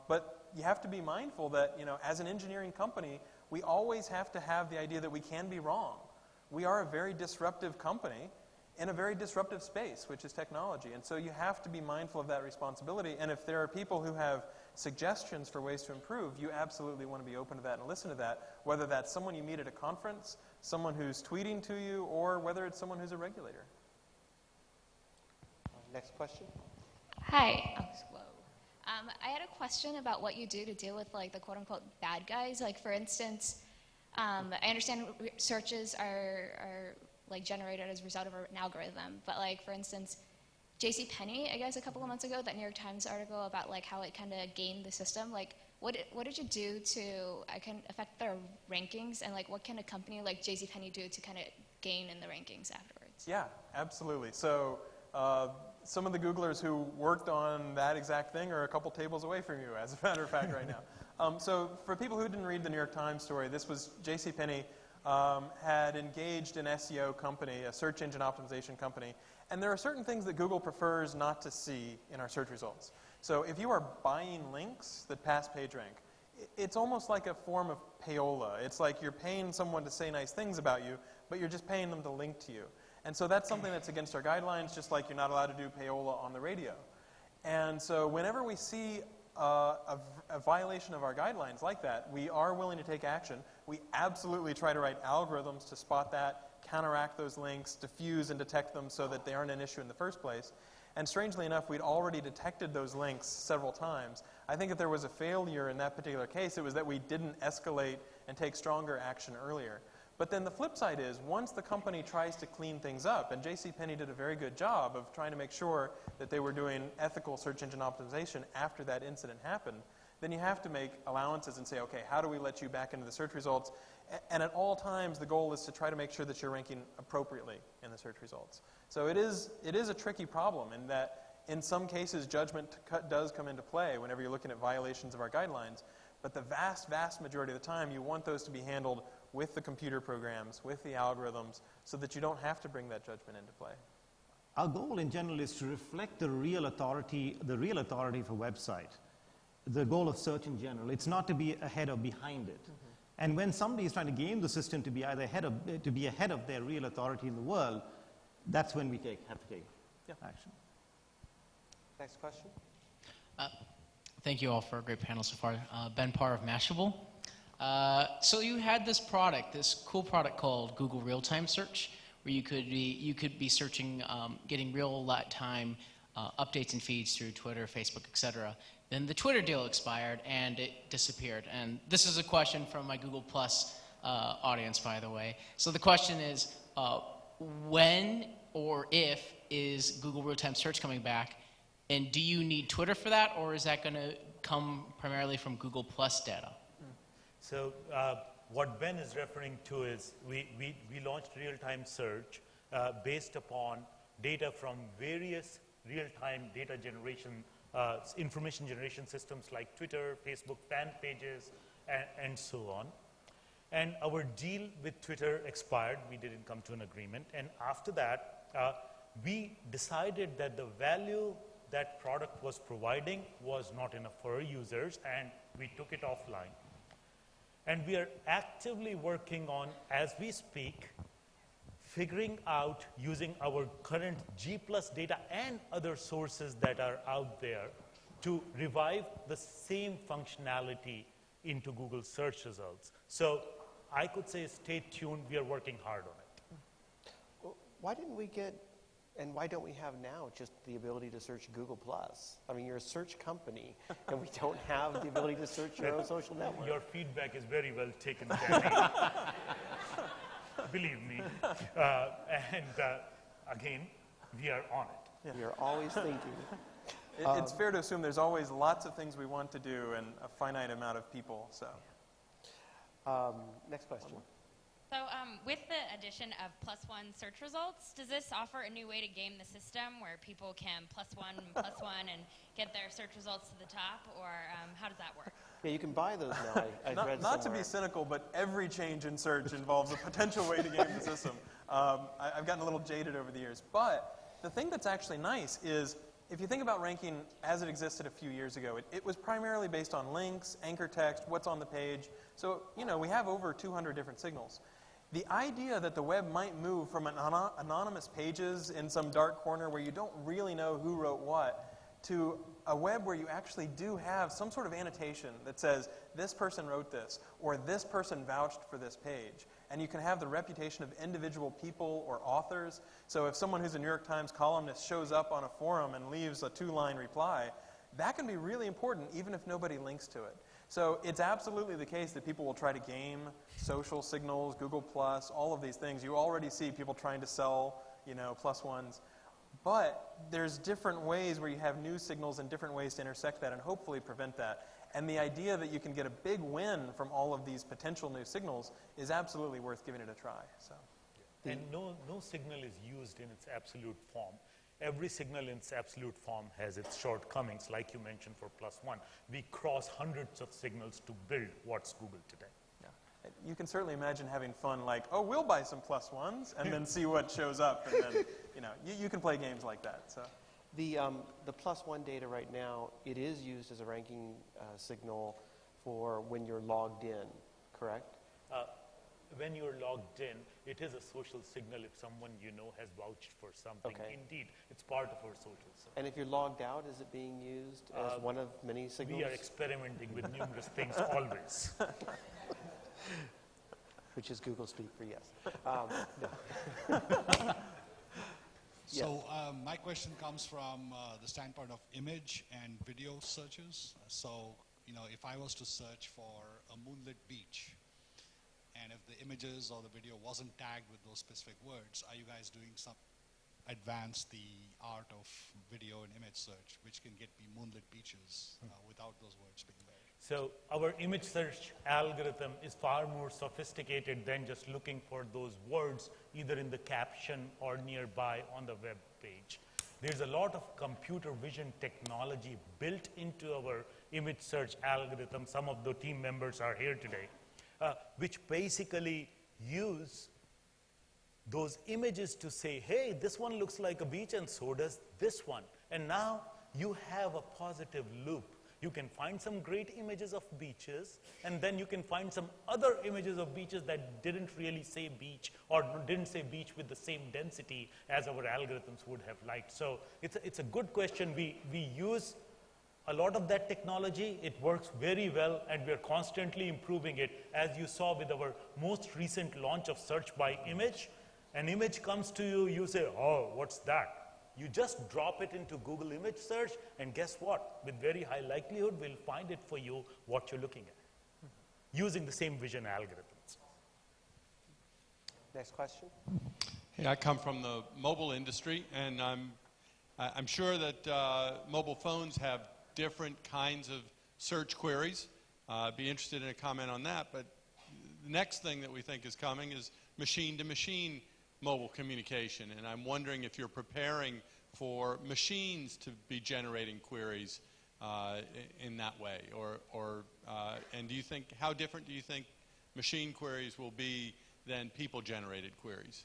But you have to be mindful that, you know, as an engineering company, we always have to have the idea that we can be wrong. We are a very disruptive company in a very disruptive space, which is technology. And so you have to be mindful of that responsibility. And if there are people who have suggestions for ways to improve, you absolutely want to be open to that and listen to that, whether that's someone you meet at a conference, someone who's tweeting to you, or whether it's someone who's a regulator. Next question. Hi. I had a question about what you do to deal with like the quote-unquote bad guys. Like, for instance, I understand searches are like generated as a result of an algorithm. But like, for instance, JCPenney, I guess a couple of months ago, that New York Times article about like how it kind of gamed the system. Like, what did you do to affect their rankings? And like, what can a company like JCPenney do to kind of gain in the rankings afterwards? Yeah, absolutely. So some of the Googlers who worked on that exact thing are a couple tables away from you, as a matter of fact, right now. So for people who didn't read the New York Times story, this was JCPenney had engaged an SEO company, a search engine optimization company, and there are certain things that Google prefers not to see in our search results. So if you are buying links that pass PageRank, it's almost like a form of payola. It's like you're paying someone to say nice things about you, but you're just paying them to link to you. And so that's something that's against our guidelines, just like you're not allowed to do payola on the radio. And so whenever we see a violation of our guidelines like that, we are willing to take action. We absolutely try to write algorithms to spot that, counteract those links, diffuse and detect them so that they aren't an issue in the first place. And strangely enough, we'd already detected those links several times. I think if there was a failure in that particular case, it was that we didn't escalate and take stronger action earlier. But then the flip side is, once the company tries to clean things up, and JCPenney did a very good job of trying to make sure that they were doing ethical search engine optimization after that incident happened, then you have to make allowances and say, okay, how do we let you back into the search results? And at all times, the goal is to try to make sure that you're ranking appropriately in the search results. So it is a tricky problem in that, in some cases, judgment does come into play whenever you're looking at violations of our guidelines. But the vast, vast majority of the time, you want those to be handled with the computer programs, with the algorithms, so that you don't have to bring that judgment into play. Our goal in general is to reflect the real authority of a website. The goal of search in general. It's not to be ahead or behind it. Mm-hmm. And when somebody is trying to game the system to be either ahead of their real authority in the world, that's when we have to take action. Next question. Thank you all for a great panel so far. Ben Parr of Mashable. So you had this product, this cool product called Google Real-Time Search, where you could be searching, getting real-time updates and feeds through Twitter, Facebook, etc. Then the Twitter deal expired and it disappeared. And this is a question from my Google Plus audience, by the way. So the question is, when or if is Google Real-Time Search coming back? And do you need Twitter for that, or is that going to come primarily from Google Plus data? So what Ben is referring to is we launched real-time search based upon data from various real-time data generation, information generation systems like Twitter, Facebook fan pages, and so on. And our deal with Twitter expired. We didn't come to an agreement. And after that, we decided that the value that product was providing was not enough for our users, and we took it offline. And we are actively working on, as we speak, figuring out, using our current G+ data and other sources that are out there, to revive the same functionality into Google search results. So I could say stay tuned. We are working hard on it. Well, why didn't we get, and why don't we have now just the ability to search Google+? I mean, you're a search company, and we don't have the ability to search your own social network. Your feedback is very well taken, Danny. Believe me. Again, we are on it. Yeah. We are always thinking. It's fair to assume there's always lots of things we want to do and a finite amount of people. So, next question. So with the addition of +1 search results, does this offer a new way to game the system where people can +1 and get their search results to the top, or how does that work? Yeah, you can buy those now. I read not to somewhere. be cynical, but every change in search involves a potential way to game the system. I've gotten a little jaded over the years. But the thing that's actually nice is, if you think about ranking as it existed a few years ago, it was primarily based on links, anchor text, what's on the page. So, you know, we have over 200 different signals. The idea that the web might move from anonymous pages in some dark corner where you don't really know who wrote what, to a web where you actually do have some sort of annotation that says, this person wrote this, or this person vouched for this page. And you can have the reputation of individual people or authors. So if someone who's a New York Times columnist shows up on a forum and leaves a 2-line reply, that can be really important even if nobody links to it. So it's absolutely the case that people will try to game social signals, Google+, all of these things. You already see people trying to sell, you know, +1s. But there's different ways where you have new signals and different ways to intersect that and hopefully prevent that. And the idea that you can get a big win from all of these potential new signals is absolutely worth giving it a try. So. And no signal is used in its absolute form. Every signal in its absolute form has its shortcomings, like you mentioned for +1. We cross hundreds of signals to build what's Google today. Yeah. You can certainly imagine having fun like, oh, we'll buy some +1s and then see what shows up. And then, you know, you can play games like that. So. The +1 data right now, it is used as a ranking signal for when you're logged in, correct? When you're logged in, it is a social signal if someone you know has vouched for something. Okay. Indeed, it's part of our social signal. And if you're logged out, is it being used as one of many signals? We are experimenting with numerous things always. Which is Google speak for yes. So my question comes from the standpoint of image and video searches. So, you know, if I was to search for a moonlit beach, and if the images or the video wasn't tagged with those specific words, are you guys doing some advance the art of video and image search, which can get me moonlit beaches without those words being there? So our image search algorithm is far more sophisticated than just looking for those words either in the caption or nearby on the web page. There's a lot of computer vision technology built into our image search algorithm. Some of the team members are here today, which basically use those images to say, hey, this one looks like a beach and so does this one. And now you have a positive loop. You can find some great images of beaches, and then you can find some other images of beaches that didn't really say beach or didn't say beach with the same density as our algorithms would have liked. So it's a good question. We use A lot of that technology, it works very well, and we're constantly improving it. As you saw with our most recent launch of search by image, an image comes to you, you say, oh, what's that? You just drop it into Google image search, and guess what? With very high likelihood, we'll find it for you what you're looking at, using the same vision algorithms. Next question. Hey, I come from the mobile industry, and I'm sure that mobile phones have different kinds of search queries. I'd be interested in a comment on that. But the next thing that we think is coming is machine-to-machine mobile communication, and I'm wondering if you're preparing for machines to be generating queries in that way, and do you think, how different do you think machine queries will be than people-generated queries?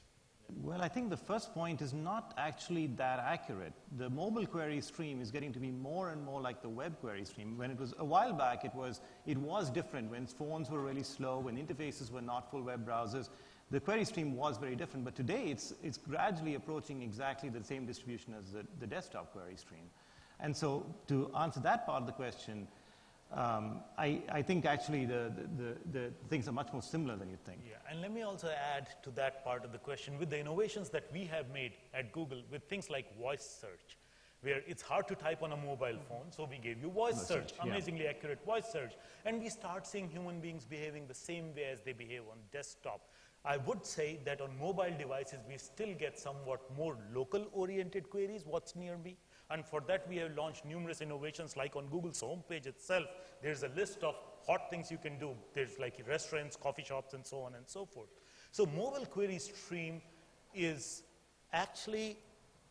Well, I think the first point is not actually that accurate. The mobile query stream is getting to be more and more like the web query stream. When it was a while back, it was different. When phones were really slow, when interfaces were not full web browsers, the query stream was very different. But today, it's gradually approaching exactly the same distribution as the desktop query stream. And so, to answer that part of the question, I think actually the things are much more similar than you think. Yeah, and let me also add to that part of the question, with the innovations that we have made at Google with things like voice search, where it's hard to type on a mobile phone, so we gave you voice search, amazingly accurate voice search, and we start seeing human beings behaving the same way as they behave on desktop. I would say that on mobile devices, we still get somewhat more local-oriented queries, what's near me. And for that, we have launched numerous innovations, like on Google's homepage itself. There's a list of hot things you can do. There's like restaurants, coffee shops, and so on and so forth. So mobile query stream is actually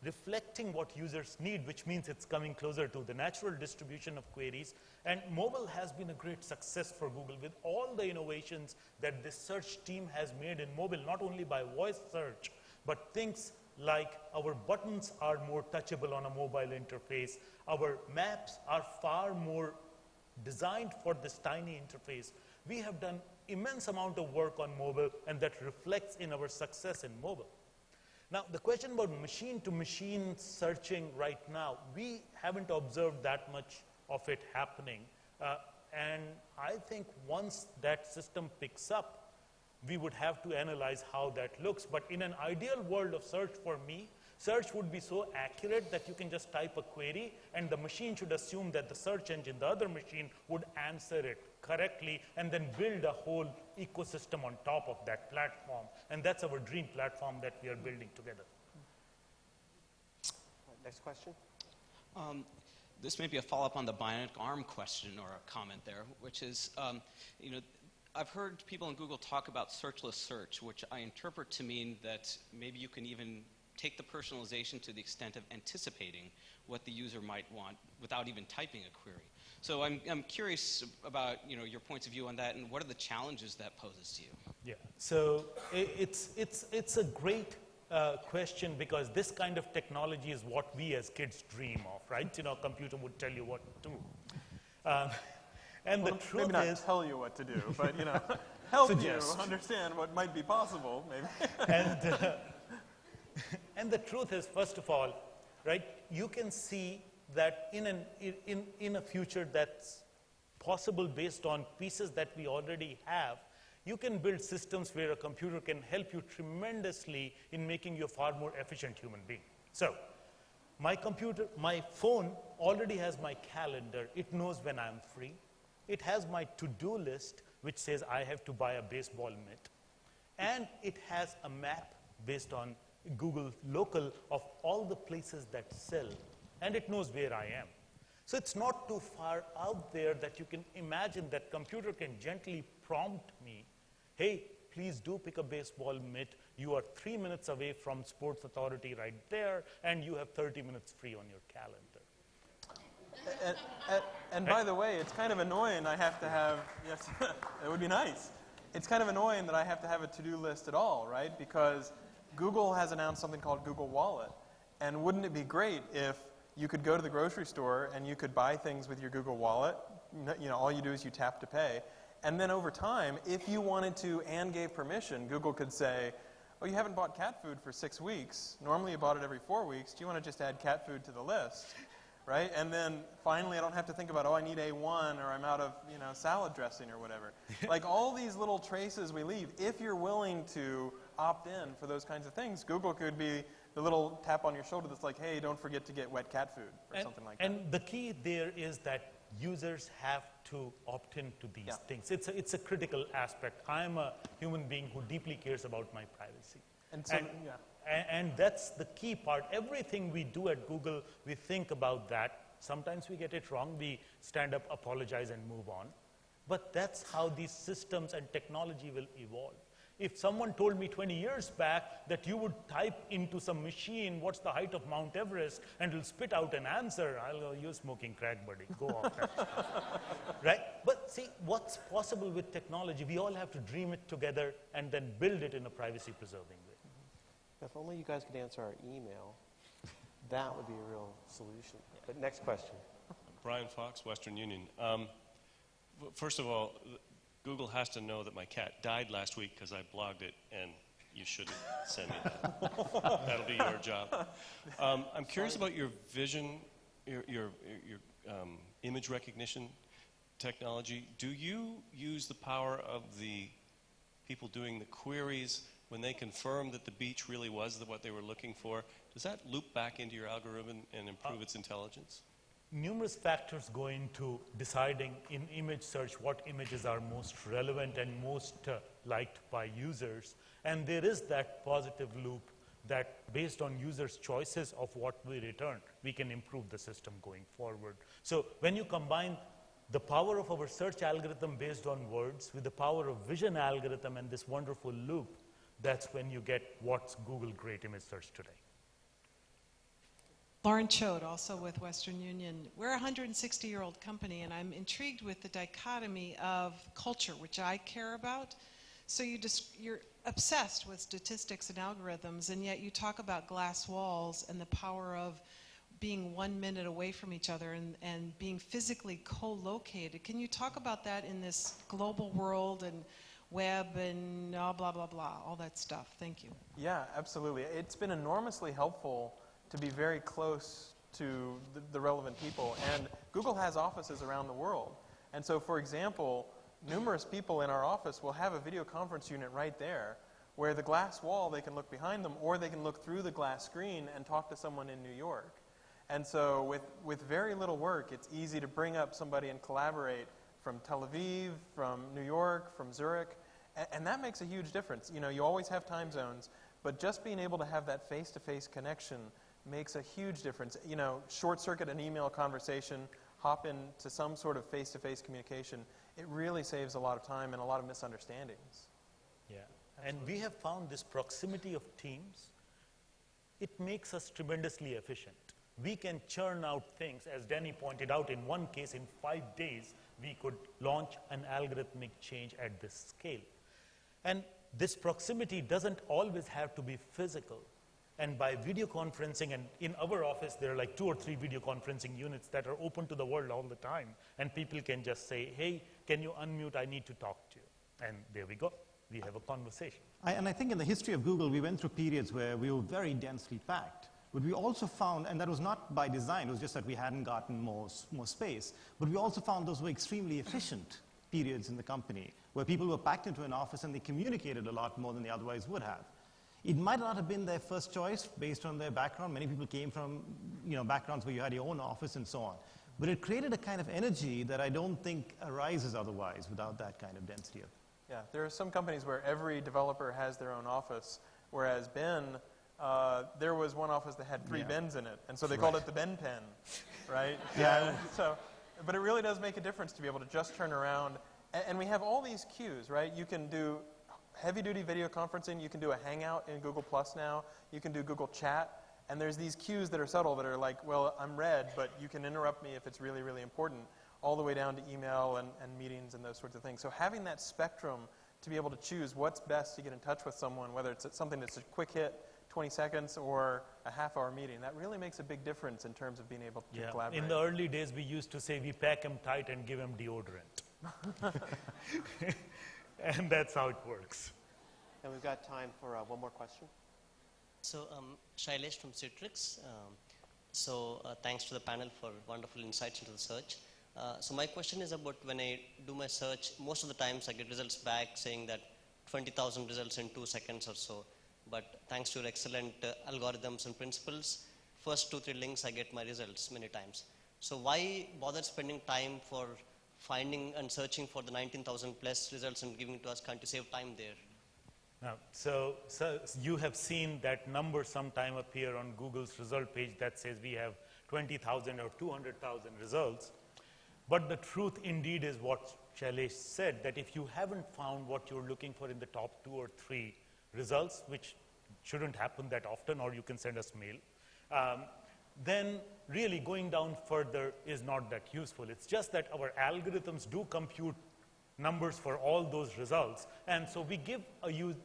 reflecting what users need, which means it's coming closer to the natural distribution of queries. And mobile has been a great success for Google with all the innovations that the search team has made in mobile, not only by voice search, but things like our buttons are more touchable on a mobile interface. Our maps are far more designed for this tiny interface. We have done immense amount of work on mobile, and that reflects in our success in mobile. Now, the question about machine-to-machine searching right now, we haven't observed that much of it happening. And I think once that system picks up, we would have to analyze how that looks. But in an ideal world of search for me, search would be so accurate that you can just type a query, and the machine should assume that the search engine, the other machine, would answer it correctly, and then build a whole ecosystem on top of that platform. And that's our dream platform that we are building together. Next question. This may be a follow-up on the bionic arm question or a comment there, which is, I've heard people in Google talk about searchless search, which I interpret to mean that maybe you can even take the personalization to the extent of anticipating what the user might want without even typing a query. So I'm curious about your points of view on that, and what are the challenges that poses to you? Yeah, so it's a great question, because this kind of technology is what we as kids dream of, right? A computer would tell you what to do. And the truth maybe not is, tell you what to do, but help suggest. you understand what might be possible, maybe. And the truth is, first of all, right, you can see that in a future that's possible based on pieces that we already have, you can build systems where a computer can help you tremendously in making you a far more efficient human being. So, my phone already has my calendar. It knows when I'm free. It has my to-do list, which says I have to buy a baseball mitt. And it has a map based on Google Local of all the places that sell. And it knows where I am. So it's not too far out there that you can imagine that computer can gently prompt me, hey, please do pick a baseball mitt. You are 3 minutes away from Sports Authority right there, and you have 30 minutes free on your calendar. And by the way, it's kind of annoying I have to have, yes, it would be nice. It's kind of annoying that I have to have a to-do list at all, right? Because Google has announced something called Google Wallet. And wouldn't it be great if you could go to the grocery store and you could buy things with your Google Wallet? All you do is you tap to pay. And then over time, if you wanted to and gave permission, Google could say, oh, you haven't bought cat food for 6 weeks. Normally you bought it every 4 weeks. Do you want to just add cat food to the list? right? And then finally I don't have to think about, oh, I need A1 or I'm out of, salad dressing or whatever. Like all these little traces we leave, if you're willing to opt in for those kinds of things, Google could be the little tap on your shoulder that's like, hey, don't forget to get wet cat food or something like that. And the key there is that users have to opt into these things. It's a critical aspect. I'm a human being who deeply cares about my privacy. And that's the key part. Everything we do at Google, we think about that. Sometimes we get it wrong. We stand up, apologize, and move on. But that's how these systems and technology will evolve. If someone told me 20 years back that you would type into some machine, what's the height of Mount Everest, and it'll spit out an answer, I'll go, you're smoking crack, buddy. Go off that. Right? But see, what's possible with technology, we all have to dream it together and then build it in a privacy-preserving way. If only you guys could answer our email, that would be a real solution. But next question. Brian Fox, Western Union. First of all, Google has to know that my cat died last week because I blogged it, and you shouldn't send me that. That'll be your job. I'm curious about your vision, your image recognition technology. Do you use the power of the people doing the queries when they confirm that the beach really was what they were looking for? Does that loop back into your algorithm and improve its intelligence? Numerous factors go into deciding in image search what images are most relevant and most liked by users. And there is that positive loop that based on users' choices of what we return, we can improve the system going forward. So when you combine the power of our search algorithm based on words with the power of vision algorithm and this wonderful loop, that's when you get what's Google Great Image Search today. Lauren Chode, also with Western Union. We're a 160-year-old company, and I'm intrigued with the dichotomy of culture, which I care about. So you're obsessed with statistics and algorithms, and yet you talk about glass walls and the power of being 1 minute away from each other and being physically co-located. Can you talk about that in this global world and web and blah, blah, blah, all that stuff? Thank you. Yeah, absolutely. It's been enormously helpful to be very close to the relevant people. And Google has offices around the world. And so, for example, numerous people in our office will have a video conference unit right there where the glass wall, they can look behind them, or they can look through the glass screen and talk to someone in New York. And so with very little work, it's easy to bring up somebody and collaborate from Tel Aviv, from New York, from Zurich. And that makes a huge difference. You always have time zones, but just being able to have that face-to-face connection makes a huge difference. Short circuit an email conversation, hop into some sort of face-to-face communication. It really saves a lot of time and a lot of misunderstandings. Yeah, and we have found this proximity of teams, it makes us tremendously efficient. We can churn out things, as Danny pointed out, in one case, in 5 days, we could launch an algorithmic change at this scale. And this proximity doesn't always have to be physical. And by video conferencing, and in our office, there are like 2 or 3 video conferencing units that are open to the world all the time. And people can just say, hey, can you unmute? I need to talk to you. And there we go. We have a conversation. And I think in the history of Google, we went through periods where we were very densely packed. But we also found, and that was not by design, it was just that we hadn't gotten more space, but we also found those were extremely efficient periods in the company, where people were packed into an office and they communicated a lot more than they otherwise would have. It might not have been their first choice based on their background. Many people came from backgrounds where you had your own office and so on. But it created a kind of energy that I don't think arises otherwise without that kind of density. Yeah, there are some companies where every developer has their own office, whereas Ben, there was one office that had 3 bins in it, and so they called it the Ben Pen, right? Yeah. But it really does make a difference to be able to just turn around, and we have all these cues, right? You can do heavy-duty video conferencing. You can do a Hangout in Google Plus now. You can do Google Chat. And there's these cues that are subtle that are like, well, I'm red, but you can interrupt me if it's really, really important, all the way down to email and meetings and those sorts of things. So having that spectrum to be able to choose what's best to get in touch with someone, whether it's something that's a quick hit, 20 seconds, or a half-hour meeting, that really makes a big difference in terms of being able to collaborate. In the early days, we used to say we pack them tight and give them deodorant. And that's how it works. And we've got time for one more question. So, Shailesh from Citrix. So thanks to the panel for wonderful insights into the search. So my question is about when I do my search, most of the times I get results back saying that 20,000 results in 2 seconds or so. But thanks to your excellent algorithms and principles, first 2-3 links I get my results many times. So why bother spending time for finding and searching for the 19,000 plus results and giving it to us? Can't you save time there? Now, so you have seen that number sometime appear on Google's result page that says we have 20,000 or 200,000 results. But the truth indeed is what Shailesh said, that if you haven't found what you're looking for in the top 2 or 3 results, which shouldn't happen that often, or you can send us mail, then really going down further is not that useful. It's just that our algorithms do compute numbers for all those results, and so we give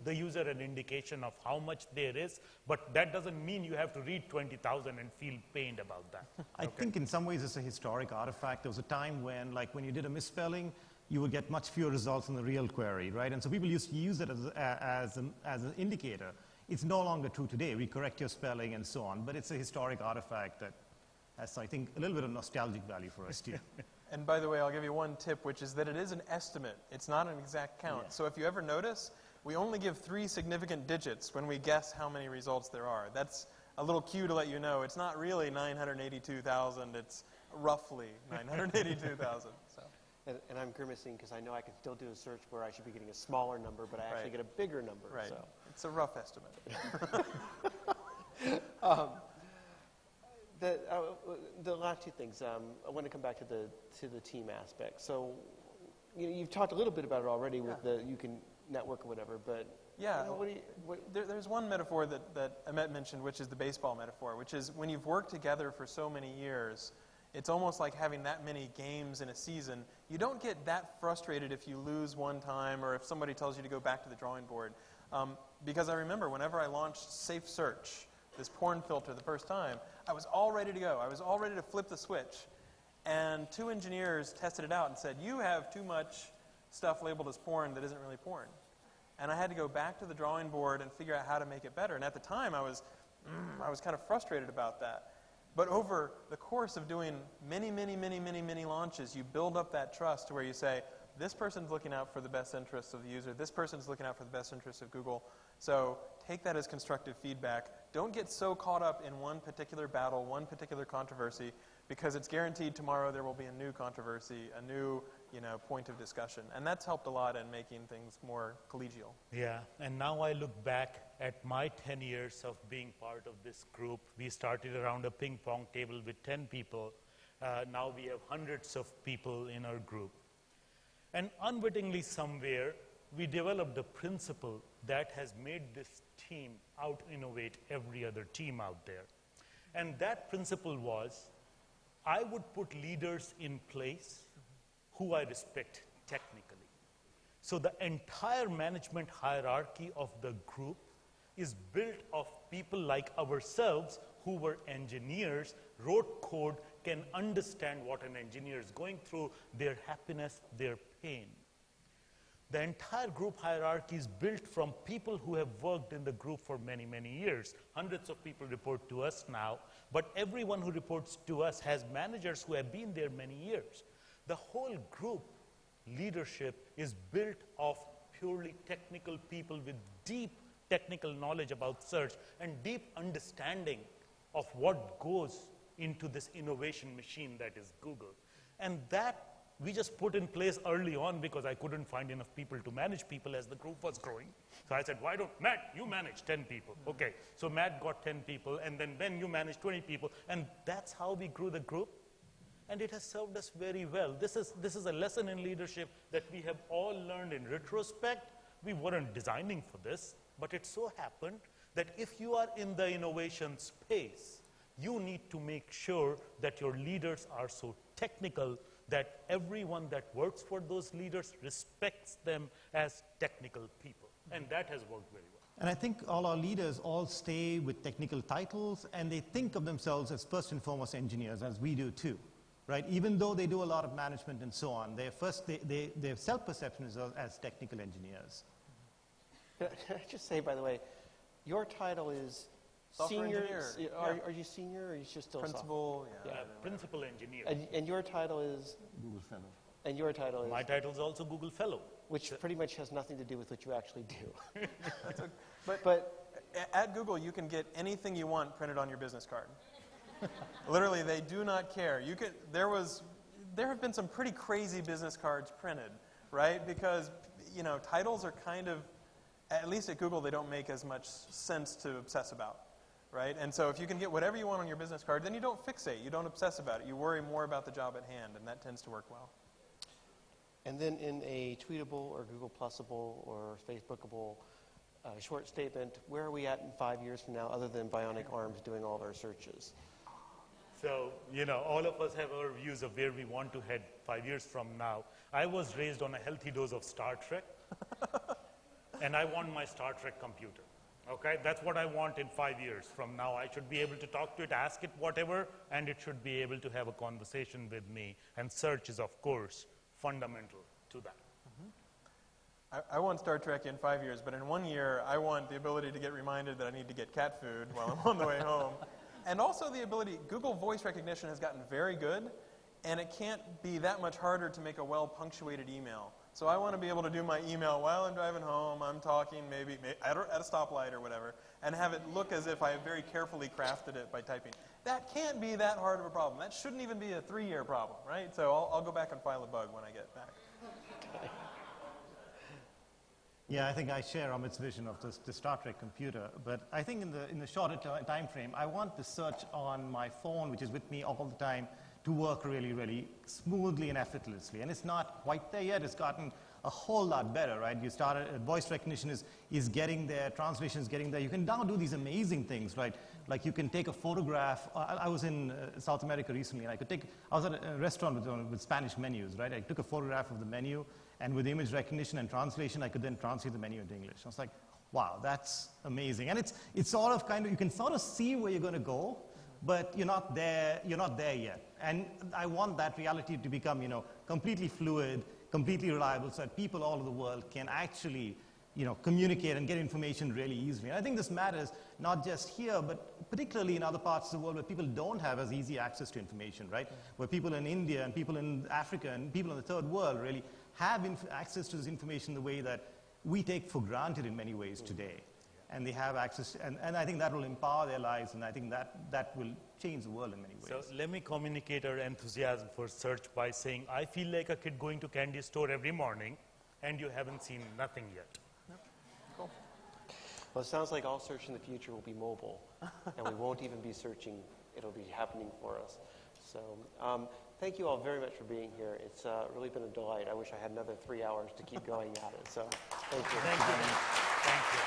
the user an indication of how much there is, but that doesn't mean you have to read 20,000 and feel pained about that. I think in some ways it's a historic artifact. There was a time when, like, when you did a misspelling, you would get much fewer results in the real query, right? And so people used to use it as an indicator. It's no longer true today. We correct your spelling and so on, but it's a historic artifact that has, I think, a little bit of nostalgic value for us too. And by the way, I'll give you one tip, which is that it is an estimate. It's not an exact count. Yeah. So if you ever notice, we only give 3 significant digits when we guess how many results there are. That's a little cue to let you know it's not really 982,000. It's roughly 982,000. So. And I'm grimacing because I know I can still do a search where I should be getting a smaller number, but I actually get a bigger number. Right. So. It's a rough estimate. The last 2 things, I want to come back to the team aspect. So, you've talked a little bit about it already with you can network or whatever, but yeah, there's one metaphor that Amit mentioned, which is the baseball metaphor, which is when you've worked together for so many years, it's almost like having that many games in a season. You don't get that frustrated if you lose one time or if somebody tells you to go back to the drawing board. Because I remember whenever I launched Safe Search, this porn filter the first time, I was all ready to go. I was all ready to flip the switch. And 2 engineers tested it out and said, you have too much stuff labeled as porn that isn't really porn. And I had to go back to the drawing board and figure out how to make it better. And at the time, I was kind of frustrated about that. But over the course of doing many launches, you build up that trust to where you say, this person's looking out for the best interests of the user. This person's looking out for the best interests of Google. So take that as constructive feedback. Don't get so caught up in one particular battle, one particular controversy, because it's guaranteed tomorrow there will be a new controversy, a new point of discussion. And that's helped a lot in making things more collegial. Yeah, and now I look back at my 10 years of being part of this group. We started around a ping pong table with 10 people. Now we have hundreds of people in our group. And unwittingly somewhere, we developed a principle that has made this team out-innovate every other team out there. And that principle was, I would put leaders in place who I respect technically. So the entire management hierarchy of the group is built of people like ourselves who were engineers, wrote code, can understand what an engineer is going through, their happiness, their pain. The entire group hierarchy is built from people who have worked in the group for many years. Hundreds of people report to us now, but everyone who reports to us has managers who have been there many years. The whole group leadership is built of purely technical people with deep technical knowledge about search and deep understanding of what goes into this innovation machine that is Google. And that we just put in place early on because I couldn't find enough people to manage people as the group was growing. So I said, why don't, Matt, you manage 10 people. Okay, so Matt got 10 people, and then Ben, you managed 20 people. And that's how we grew the group. And it has served us very well. This is a lesson in leadership that we have all learned in retrospect. We weren't designing for this, but it so happened that if you are in the innovation space, you need to make sure that your leaders are so technical that everyone that works for those leaders respects them as technical people. And that has worked very well. And I think all our leaders all stay with technical titles, and they think of themselves as first and foremost engineers, as we do too, right? Even though they do a lot of management and so on, their self-perception is as technical engineers. Can I just say, by the way, your title is Software senior. engineer. Are you senior or are you just still Principal? software? Yeah. Principal engineer. And your title is? Google Fellow. And your title is? My title is also Google Fellow. Which pretty much has nothing to do with what you actually do. But at Google, you can get anything you want printed on your business card. Literally, they do not care. There have been some pretty crazy business cards printed, right? Because titles are kind of, at least at Google, they don't make as much sense to obsess about, right? And so if you can get whatever you want on your business card, then you don't fixate, you don't obsess about it. You worry more about the job at hand, and that tends to work well. And then in a tweetable or Google Plusable or Facebookable short statement, where are we at in 5 years from now other than bionic arms doing all of our searches? So, all of us have our views of where we want to head 5 years from now. I was raised on a healthy dose of Star Trek, and I want my Star Trek computer. Okay, that's what I want in 5 years from now. I should be able to talk to it, ask it whatever, and it should be able to have a conversation with me. And search is, of course, fundamental to that. I want Star Trek in 5 years, but in 1 year, I want the ability to get reminded that I need to get cat food while I'm on the way home. And also the ability, Google voice recognition has gotten very good, and it can't be that much harder to make a well-punctuated email. So I want to be able to do my email while I'm driving home, I'm talking maybe at a stoplight or whatever, and have it look as if I have very carefully crafted it by typing. That can't be that hard of a problem. That shouldn't even be a 3-year problem, right? So I'll go back and file a bug when I get back. Okay. Yeah, I think I share Amit's vision of the Star Trek computer, but I think in the shorter time frame, I want the search on my phone, which is with me all the time, to work really, really smoothly and effortlessly. And it's not quite there yet. It's gotten a whole lot better, right? You started, voice recognition is getting there, translation is getting there. You can now do these amazing things, right? Like you can take a photograph. I was in South America recently, and I was at a restaurant with Spanish menus, right? I took a photograph of the menu, and with image recognition and translation, I could then translate the menu into English. I was like, wow, that's amazing. And it's sort of you can sort of see where you're going to go, but you're not there yet. And I want that reality to become, completely fluid, completely reliable, so that people all over the world can actually, communicate and get information really easily. And I think this matters not just here, but particularly in other parts of the world where people don't have as easy access to information, right? Where people in India and people in Africa and people in the third world really have access to this information the way that we take for granted in many ways today. And they have access, and I think that will empower their lives, and I think that will change the world in many ways. So let me communicate our enthusiasm for search by saying, I feel like a kid going to candy store every morning, and you haven't seen nothing yet. Yep. Cool. Well, it sounds like all search in the future will be mobile, and we won't even be searching. It'll be happening for us. So thank you all very much for being here. It's really been a delight. I wish I had another 3 hours to keep going at it. So thank you. Thank you. Thank you.